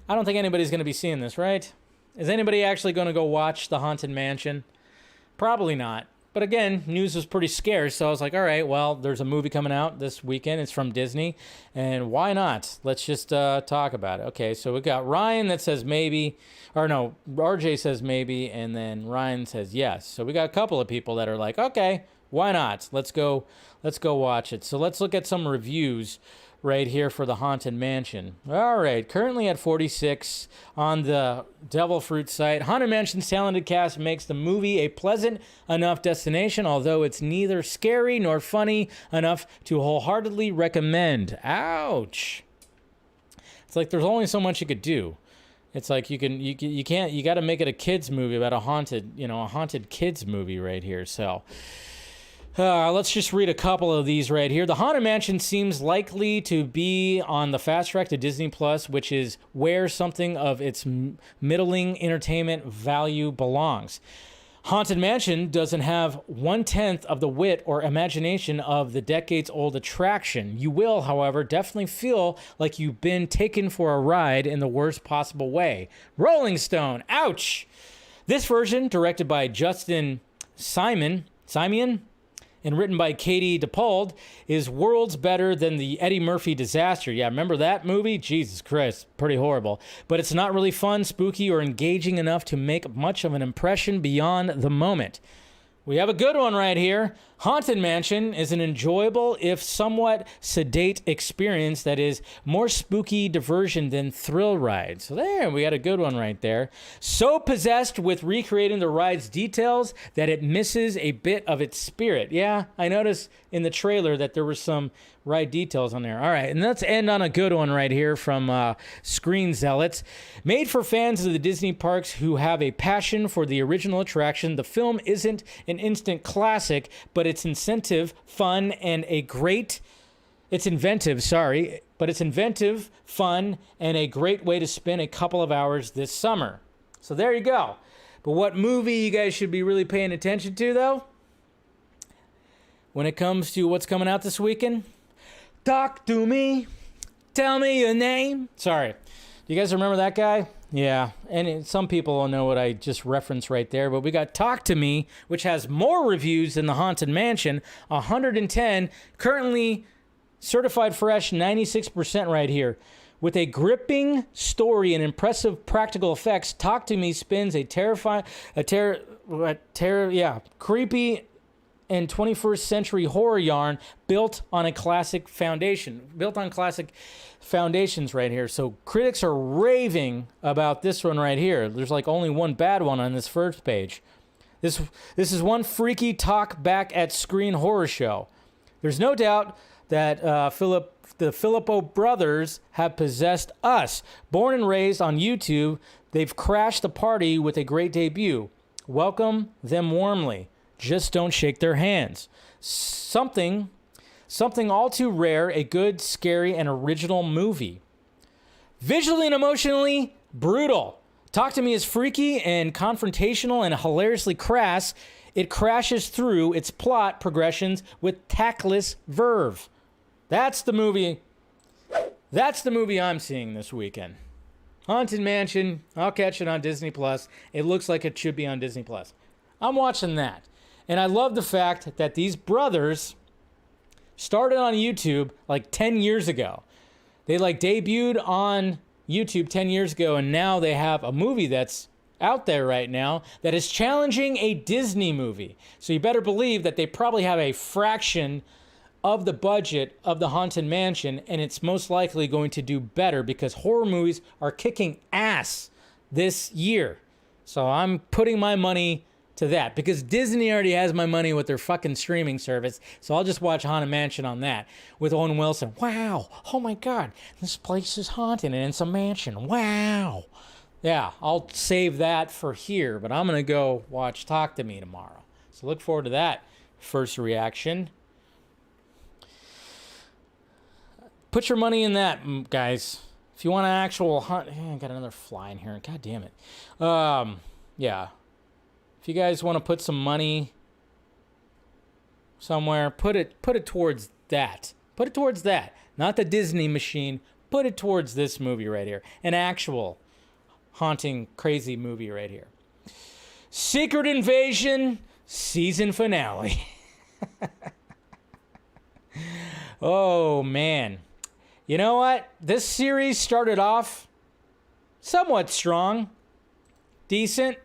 I don't think anybody's going to be seeing this, right? Is anybody actually going to go watch The Haunted Mansion? Probably not. But again, news was pretty scarce, so I was like, all right, well, there's a movie coming out this weekend. It's from Disney, and why not? Let's just talk about it. Okay, so we got Ryan that says maybe, or no, RJ says maybe, and then Ryan says yes. So we got a couple of people that are like, okay, why not? Let's go watch it. So let's look at some reviews right here for The Haunted Mansion. All right, currently at 46 on the Devil Fruit site. Haunted Mansion's talented cast makes the movie a pleasant enough destination, although it's neither scary nor funny enough to wholeheartedly recommend. Ouch. It's like there's only so much you could do. It's like you got to make it a kids movie about a haunted kids movie right here. So let's just read a couple of these right here. The Haunted Mansion seems likely to be on the fast track to Disney Plus, which is where something of its middling entertainment value belongs. Haunted Mansion doesn't have 1/10 of the wit or imagination of the decades-old attraction. You will, however, definitely feel like you've been taken for a ride in the worst possible way. Rolling Stone, ouch! This version, directed by Justin Simon, and written by Katie DePaul, is worlds better than the Eddie Murphy disaster. Yeah, remember that movie? Jesus Christ, pretty horrible. But it's not really fun, spooky, or engaging enough to make much of an impression beyond the moment. We have a good one right here. Haunted Mansion is an enjoyable, if somewhat sedate experience that is more spooky diversion than thrill ride. So there, we got a good one right there. So possessed with recreating the ride's details that it misses a bit of its spirit. Yeah, I noticed in the trailer that there were some ride details on there. All right, and let's end on a good one right here from Screen Zealots. Made for fans of the Disney parks who have a passion for the original attraction, the film isn't an instant classic, but it's inventive, fun, and a great way to spend a couple of hours this summer. So there you go. But what movie you guys should be really paying attention to, though, when it comes to what's coming out this weekend? Talk to me. Tell me your name. Sorry. Do you guys remember that guy? Yeah. And some people will know what I just referenced right there. But we got Talk to Me, which has more reviews than The Haunted Mansion. 110. Currently certified fresh, 96% right here. With a gripping story and impressive practical effects, Talk to Me spins a creepy and 21st century horror yarn built on classic foundations right here. So critics are raving about this one right here. There's like only one bad one on this first page. This is one freaky talk back at screen horror show. There's no doubt that the Filippo brothers have possessed us. Born and raised on YouTube, they've crashed the party with a great debut. Welcome them warmly. Just don't shake their hands. Something all too rare, a good, scary, and original movie. Visually and emotionally brutal. Talk to Me is freaky and confrontational and hilariously crass. It crashes through its plot progressions with tactless verve. That's the movie I'm seeing this weekend. Haunted Mansion, I'll catch it on Disney Plus. It looks like it should be on Disney Plus. I'm watching that. And I love the fact that these brothers started on YouTube like 10 years ago. They debuted on YouTube 10 years ago, and now they have a movie that's out there right now that is challenging a Disney movie. So you better believe that they probably have a fraction of the budget of the Haunted Mansion, and it's most likely going to do better because horror movies are kicking ass this year. So I'm putting my money to that because Disney already has my money with their fucking streaming service. So I'll just watch Haunted Mansion on that with Owen Wilson. Wow. Oh my God. This place is haunted and it's a mansion. Wow. Yeah, I'll save that for here, but I'm going to go watch Talk to Me tomorrow. So look forward to that first reaction. Put your money in that, guys. If you want an actual hunt, I got another fly in here. God damn it. Yeah. If you guys want to put some money somewhere, put it towards that. Put it towards that. Not the Disney machine. Put it towards this movie right here. An actual haunting, crazy movie right here. Secret Invasion season finale. Oh, man. You know what? This series started off somewhat strong. Decent.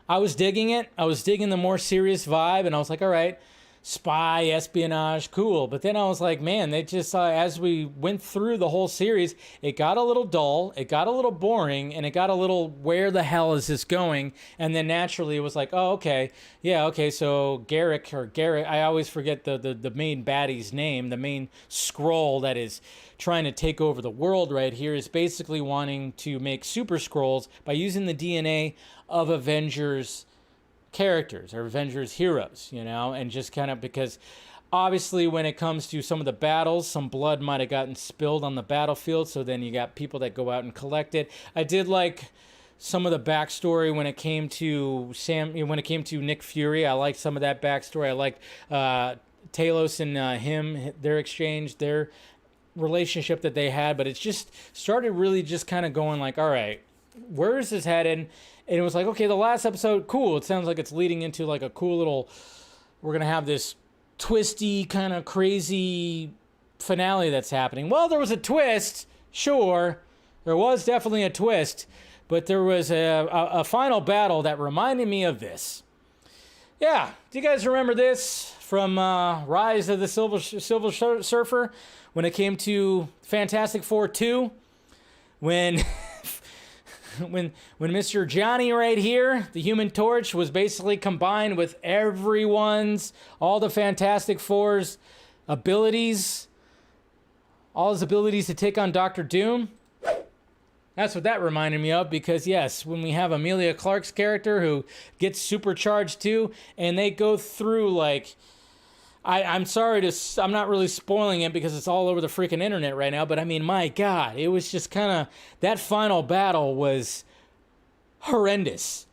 I was digging it. I was digging the more serious vibe, and I was like, all right, spy, espionage, cool. But then I was like, man, they just, as we went through the whole series, it got a little dull, it got a little boring, and it got a little, where the hell is this going? And then naturally it was like, oh, okay, yeah, okay, so Garrick, I always forget the main baddie's name, the main Skrull that is trying to take over the world right here is basically wanting to make Super Skrulls by using the DNA of Avengers characters or Avengers heroes, you know, and just kind of because obviously when it comes to some of the battles, some blood might have gotten spilled on the battlefield, so then you got people that go out and collect it. I did like some of the backstory when it came to Nick Fury. I liked some of that backstory. I liked Talos and him, their exchange, their relationship that they had, but it just started really just kind of going like, all right, where is this headed? And it was like, okay, the last episode, cool. It sounds like it's leading into like a cool little, we're going to have this twisty kind of crazy finale that's happening. Well, there was a twist, sure. There was definitely a twist, but there was a final battle that reminded me of this. Yeah, do you guys remember this from Rise of the Silver Surfer when it came to Fantastic Four 2? When Mr. Johnny right here, the Human Torch, was basically combined with all the Fantastic Four's abilities, all his abilities to take on Dr. Doom. That's what that reminded me of, because yes, when we have Emilia Clarke's character who gets supercharged too, and they go through like, I'm not really spoiling it because it's all over the freaking internet right now, but I mean, my God, it was just kind of, that final battle was horrendous.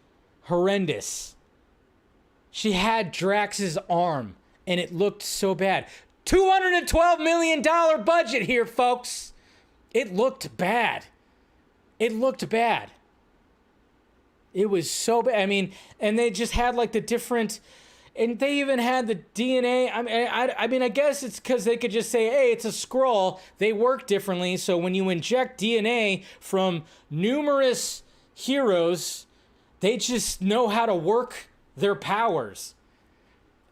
She had Drax's arm, and it looked so bad. $212 million budget here, folks. It looked bad. It was so bad. I mean, and they just had like the different... And they even had the DNA. I mean, I guess it's because they could just say, hey, it's a Skrull. They work differently. So when you inject DNA from numerous heroes, they just know how to work their powers.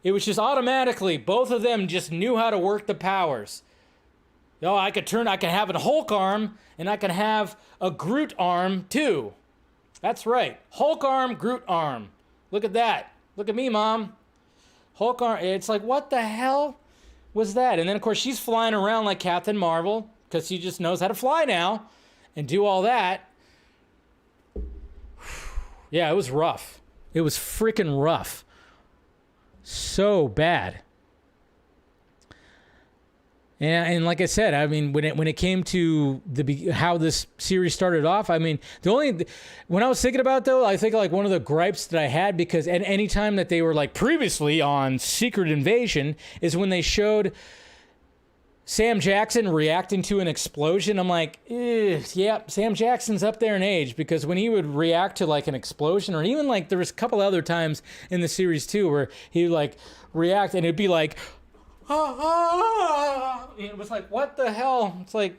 It was just automatically, both of them just knew how to work the powers. Oh, I could have a Hulk arm, and I can have a Groot arm too. That's right. Hulk arm, Groot arm. Look at that. Look at me, Mom. Hulk arm. It's like, what the hell was that? And then, of course, she's flying around like Captain Marvel because she just knows how to fly now and do all that. Yeah, it was rough. It was freaking rough. So bad. And like I said, I mean, when it came to how this series started off, I mean, when I was thinking about it, though, I think like one of the gripes that I had, because at any time that they were like previously on Secret Invasion, is when they showed Sam Jackson reacting to an explosion. I'm like, yeah, Sam Jackson's up there in age, because when he would react to like an explosion, or even like there was a couple other times in the series too where he would like react and it'd be like, it was like, what the hell? It's like,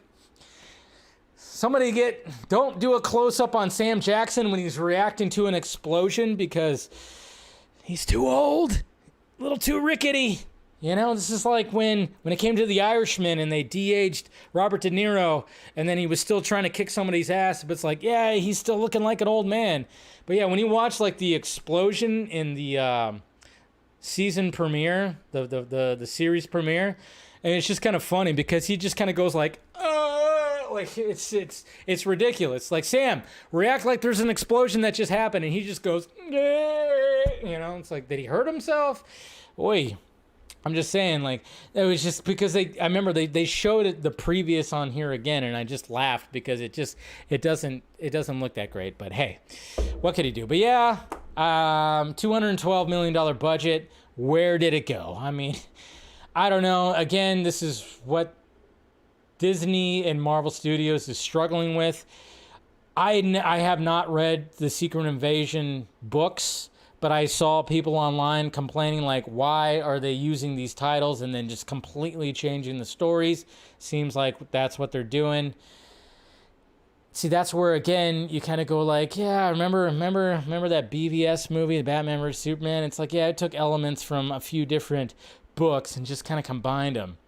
don't do a close-up on Sam Jackson when he's reacting to an explosion, because he's too old, a little too rickety. You know, this is like when it came to The Irishman and they de-aged Robert De Niro, and then he was still trying to kick somebody's ass, but it's like, yeah, he's still looking like an old man. But yeah, when you watch like the explosion in the season premiere, the series premiere, and it's just kind of funny because he just kind of goes like it's ridiculous. Like, Sam, react like there's an explosion that just happened, and he just goes, you know, it's like, did he hurt himself? Boy, I'm just saying, like, it was just because I remember they showed it the previous on here again, and I just laughed because it doesn't look that great. But hey, what could he do? But yeah, $212 million budget. Where did it go? I mean, I don't know. Again, this is what Disney and Marvel Studios is struggling with. I have not read the Secret Invasion books, but I saw people online complaining, like, why are they using these titles and then just completely changing the stories? Seems like that's what they're doing. See, that's where, again, you kind of go like, yeah, remember that BVS movie, Batman vs. Superman? It's like, yeah, it took elements from a few different books and just kind of combined them.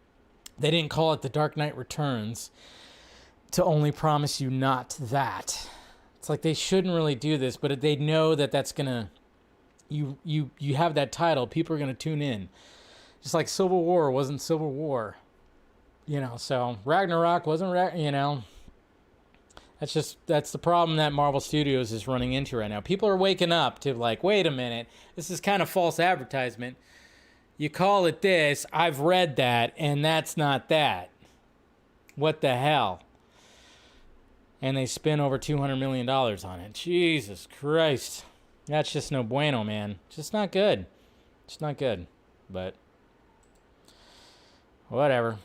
They didn't call it The Dark Knight Returns to only promise you not that. It's like they shouldn't really do this, but they know that that's going to... You have that title, people are going to tune in. Just like Civil War wasn't Civil War. You know, so Ragnarok wasn't, that's the problem that Marvel Studios is running into right now. People are waking up to like, wait a minute, this is kind of false advertisement. You call it this, I've read that, and that's not that. What the hell? And they spent over $200 million on it. Jesus Christ. That's just no bueno, man. Just not good. It's not good. But whatever.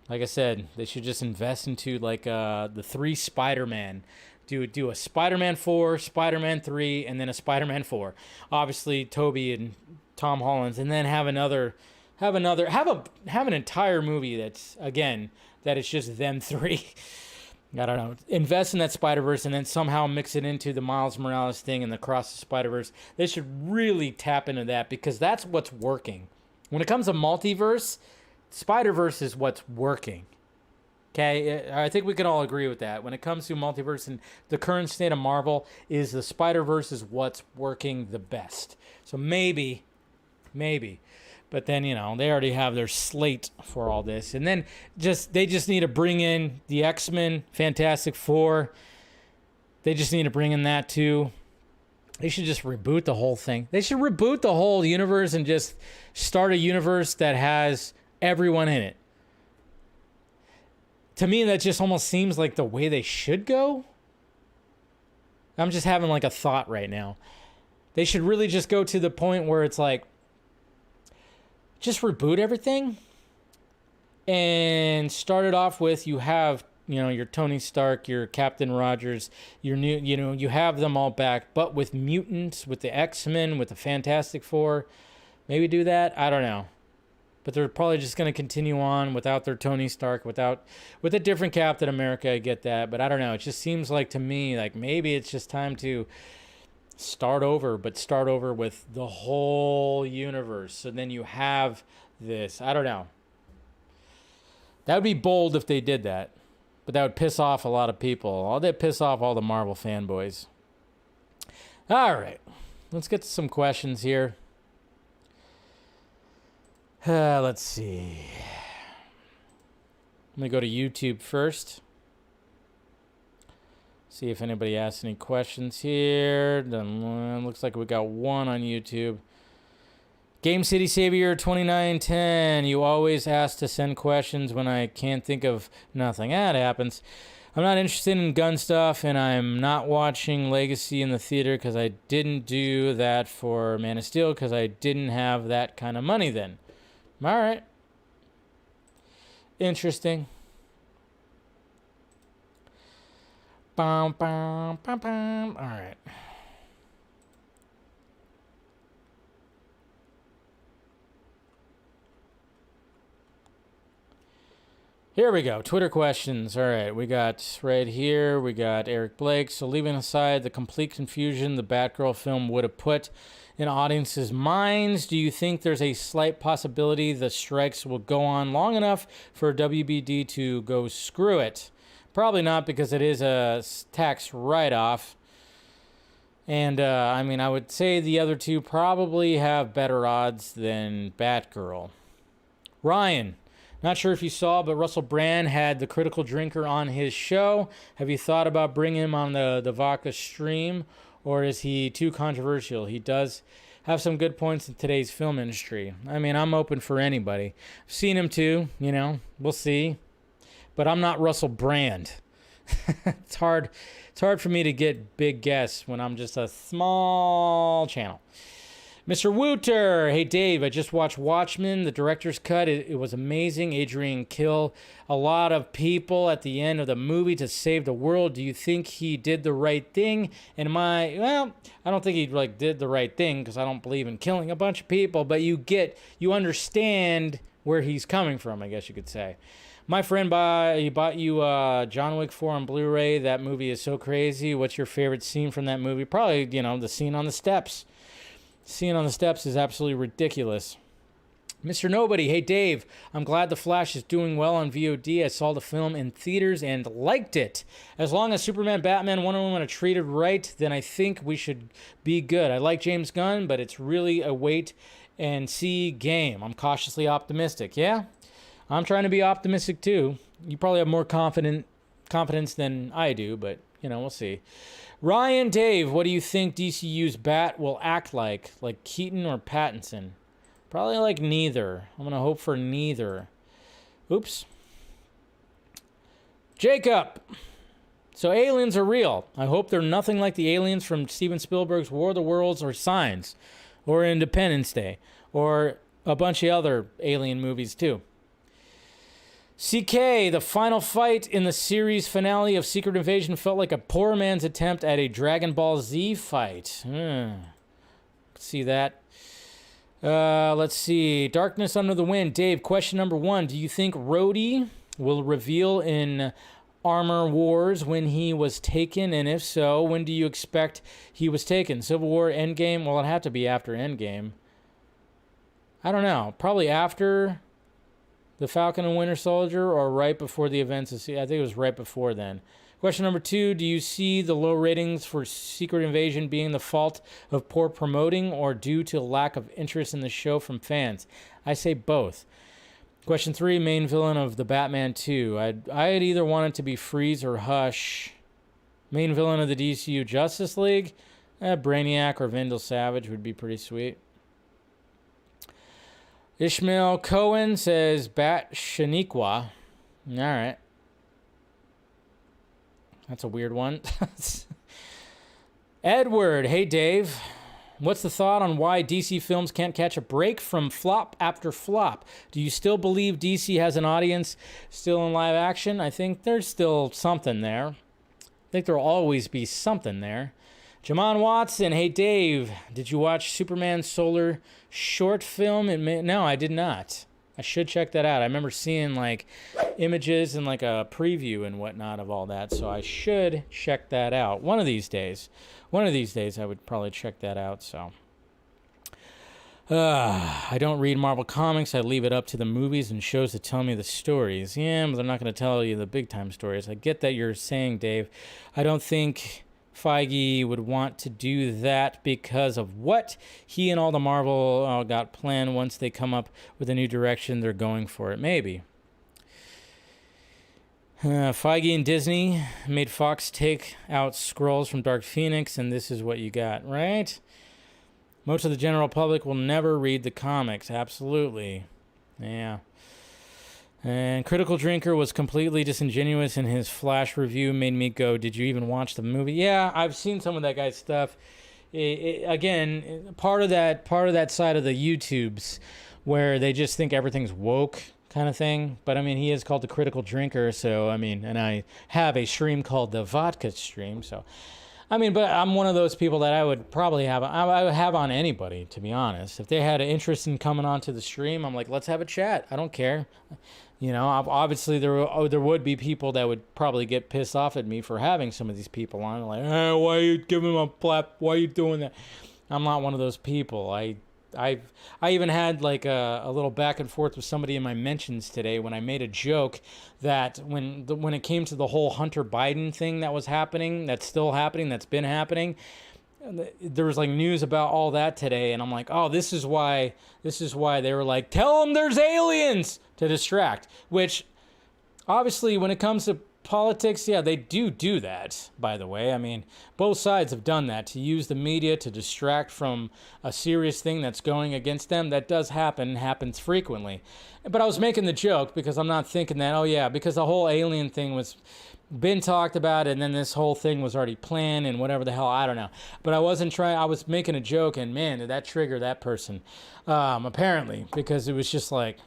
Like I said, they should just invest into like the 3 Spider-Man. Do a Spider-Man 4, Spider-Man 3, and then a Spider-Man 4. Obviously, Tobey and Tom Holland's, and then have an entire movie that's, again, that it's just them 3. I don't know. Invest in that Spider-Verse and then somehow mix it into the Miles Morales thing and the Cross the Spider-Verse. They should really tap into that because that's what's working. When it comes to multiverse, Spider-Verse is what's working. Okay? I think we can all agree with that. When it comes to multiverse and the current state of Marvel, is the Spider-Verse is what's working the best. So maybe. But then, you know, they already have their slate for all this. And then they just need to bring in the X-Men, Fantastic Four. They just need to bring in that too. They should just reboot the whole thing. They should reboot the whole universe and just start a universe that has everyone in it. To me, that just almost seems like the way they should go. I'm just having like a thought right now. They should really just go to the point where it's like, just reboot everything and start it off with, you have, you know, your Tony Stark, your Captain Rogers, your new, you know, you have them all back, but with mutants, with the X-Men, with the Fantastic Four. Maybe do that. I don't know. But they're probably just going to continue on without their Tony Stark, with a different Captain America. I get that. But I don't know. It just seems like to me, like maybe it's just time to start over, but start over with the whole universe. So then you have this. I don't know. That would be bold if they did that. But that would piss off a lot of people. They'd piss off all the Marvel fanboys. All right. Let's get to some questions here. Let's see. Let me go to YouTube first. See if anybody asks any questions here. Looks like we got one on YouTube. Game City Savior 2910. You always ask to send questions when I can't think of nothing. It happens. I'm not interested in gun stuff, and I'm not watching Legacy in the theater because I didn't do that for Man of Steel because I didn't have that kind of money then. All right. Interesting. Bum, bum, bum, bum. All right. Here we go. Twitter questions. All right. We got right here. We got Eric Blake. So leaving aside the complete confusion the Batgirl film would have put in audiences' minds, do you think there's a slight possibility the strikes will go on long enough for WBD to go screw it? Probably not, because it is a tax write-off. And, I mean, I would say the other two probably have better odds than Batgirl. Ryan, not sure if you saw, but Russell Brand had the Critical Drinker on his show. Have you thought about bringing him on the Vodka stream, or is he too controversial? He does have some good points in today's film industry. I mean, I'm open for anybody. I've seen him too, you know, we'll see. But I'm not Russell Brand. It's hard for me to get big guests when I'm just a small channel. Mr. Wooter, hey Dave, I just watched Watchmen, the director's cut. It was amazing. Adrian killed a lot of people at the end of the movie to save the world. Do you think he did the right thing? And I don't think he did the right thing because I don't believe in killing a bunch of people, but you understand where he's coming from, I guess you could say. My friend bought you John Wick 4 on Blu-ray. That movie is so crazy. What's your favorite scene from that movie? Probably, the scene on the steps. Scene on the steps is absolutely ridiculous. Mr. Nobody, hey Dave, I'm glad The Flash is doing well on VOD. I saw the film in theaters and liked it. As long as Superman, Batman, Wonder Woman are treated right, then I think we should be good. I like James Gunn, but it's really a wait and see game. I'm cautiously optimistic. Yeah, I'm trying to be optimistic too. You probably have more confidence than I do, but we'll see. Ryan, Dave, what do you think DCU's Bat will act like? Like Keaton or Pattinson? Probably like neither. I'm going to hope for neither. Oops. Jacob. So aliens are real. I hope they're nothing like the aliens from Steven Spielberg's War of the Worlds or Signs or Independence Day or a bunch of other alien movies too. CK, the final fight in the series finale of Secret Invasion felt like a poor man's attempt at a Dragon Ball Z fight. See that? Let's see. Darkness Under the Wind. Dave, question number 1. Do you think Rhodey will reveal in Armor Wars when he was taken? And if so, when do you expect he was taken? Civil War, Endgame? Well, it'd have to be after Endgame. I don't know. Probably after The Falcon and Winter Soldier or right before the events of... I think it was right before then. Question number 2, do you see the low ratings for Secret Invasion being the fault of poor promoting or due to lack of interest in the show from fans? I say both. Question 3, main villain of the Batman 2. I'd either want it to be Freeze or Hush. Main villain of the DCU Justice League? Brainiac or Vandal Savage would be pretty sweet. Ishmael Cohen says Bat Shaniqua. All right. That's a weird one. Edward, hey Dave. What's the thought on why DC films can't catch a break from flop after flop? Do you still believe DC has an audience still in live action? I think there's still something there. I think there'll always be something there. Jamon Watson, hey Dave, did you watch Superman Solar short film? No, I did not. I should check that out. I remember seeing images and a preview and whatnot of all that, so I should check that out. One of these days I would probably check that out. So I don't read Marvel Comics. I leave it up to the movies and shows to tell me the stories. Yeah, but they're not going to tell you the big time stories. I get that you're saying, Dave. I don't think Feige would want to do that because of what he and all the Marvel got planned. Once they come up with a new direction, they're going for it. Maybe. Feige and Disney made Fox take out Skrulls from Dark Phoenix, and this is what you got, right? Most of the general public will never read the comics. Absolutely. Yeah. And Critical Drinker was completely disingenuous in his Flash review. Made me go, did you even watch the movie? Yeah, I've seen some of that guy's stuff. Again, part of that side of the YouTubes where they just think everything's woke kind of thing. But I mean, he is called the Critical Drinker, so I mean, and I have a stream called the Vodka Stream, so I mean, but I'm one of those people that I would probably have. I would have on anybody, to be honest. If they had an interest in coming onto the stream, I'm like, let's have a chat. I don't care. Obviously there would be people that would probably get pissed off at me for having some of these people on. Like, hey, why are you giving them a plap? Why are you doing that? I'm not one of those people. I even had a little back and forth with somebody in my mentions today when I made a joke that when it came to the whole Hunter Biden thing that was happening, that's still happening, that's been happening. There was news about all that today, and I'm like, oh, this is why they were like, tell them there's aliens to distract. Which, obviously, when it comes to politics, yeah, they do that, by the way. I mean, both sides have done that, to use the media to distract from a serious thing that's going against them. That does happen, happens frequently. But I was making the joke because I'm not thinking that, oh yeah, because the whole alien thing was been talked about, and then this whole thing was already planned and whatever the hell, I don't know. But I was making a joke, and man, did that trigger that person, apparently, because it was just like,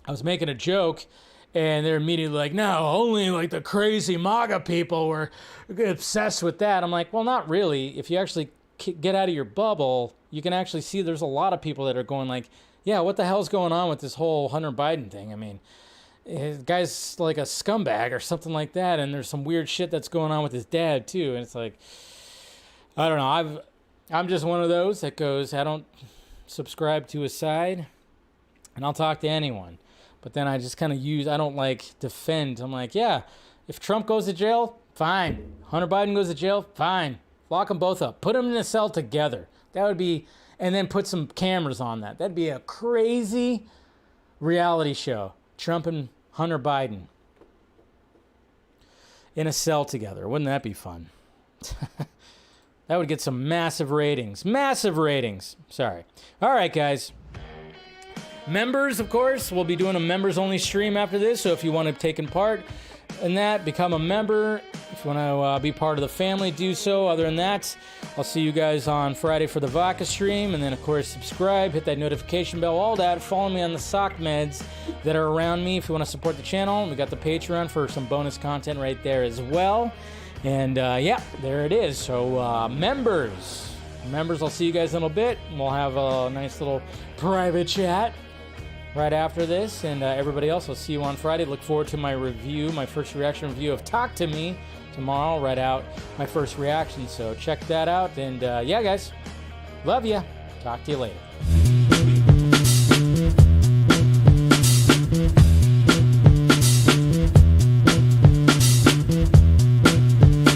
I was making a joke, and they're immediately like, no, only like the crazy MAGA people were obsessed with that. I'm like, well, not really. If you actually get out of your bubble, you can actually see there's a lot of people that are going like, yeah, what the hell's going on with this whole Hunter Biden thing? I mean, his guy's like a scumbag or something like that, and there's some weird shit that's going on with his dad too, and it's like, I don't know, I'm just one of those that goes, I don't subscribe to his side, and I'll talk to anyone, but then I just kind of I don't like defend. I'm like, yeah, if Trump goes to jail, fine. Hunter Biden goes to jail, fine. Lock them both up, put them in a cell together. That would be, and then put some cameras on that. That'd be a crazy reality show. Trump and Hunter Biden in a cell together. Wouldn't that be fun? That would get some massive ratings. Massive ratings. Sorry. All right, guys. Members, of course, we'll be doing a members-only stream after this, so if you want to take part in that, become a member. If you want to be part of the family, do so. Other than that, I'll see you guys on Friday for the vodka stream. And then, of course, subscribe, hit that notification bell, all that. Follow me on the sock meds that are around me if you want to support the channel. We got the Patreon for some bonus content right there as well. And, yeah, there it is. So, members, I'll see you guys in a little bit. We'll have a nice little private chat right after this. And everybody else, I'll see you on Friday. Look forward to my review, my first reaction review of Talk to Me. Tomorrow, I'll write out my first reaction, so check that out. And yeah, guys, love ya. Talk to you later.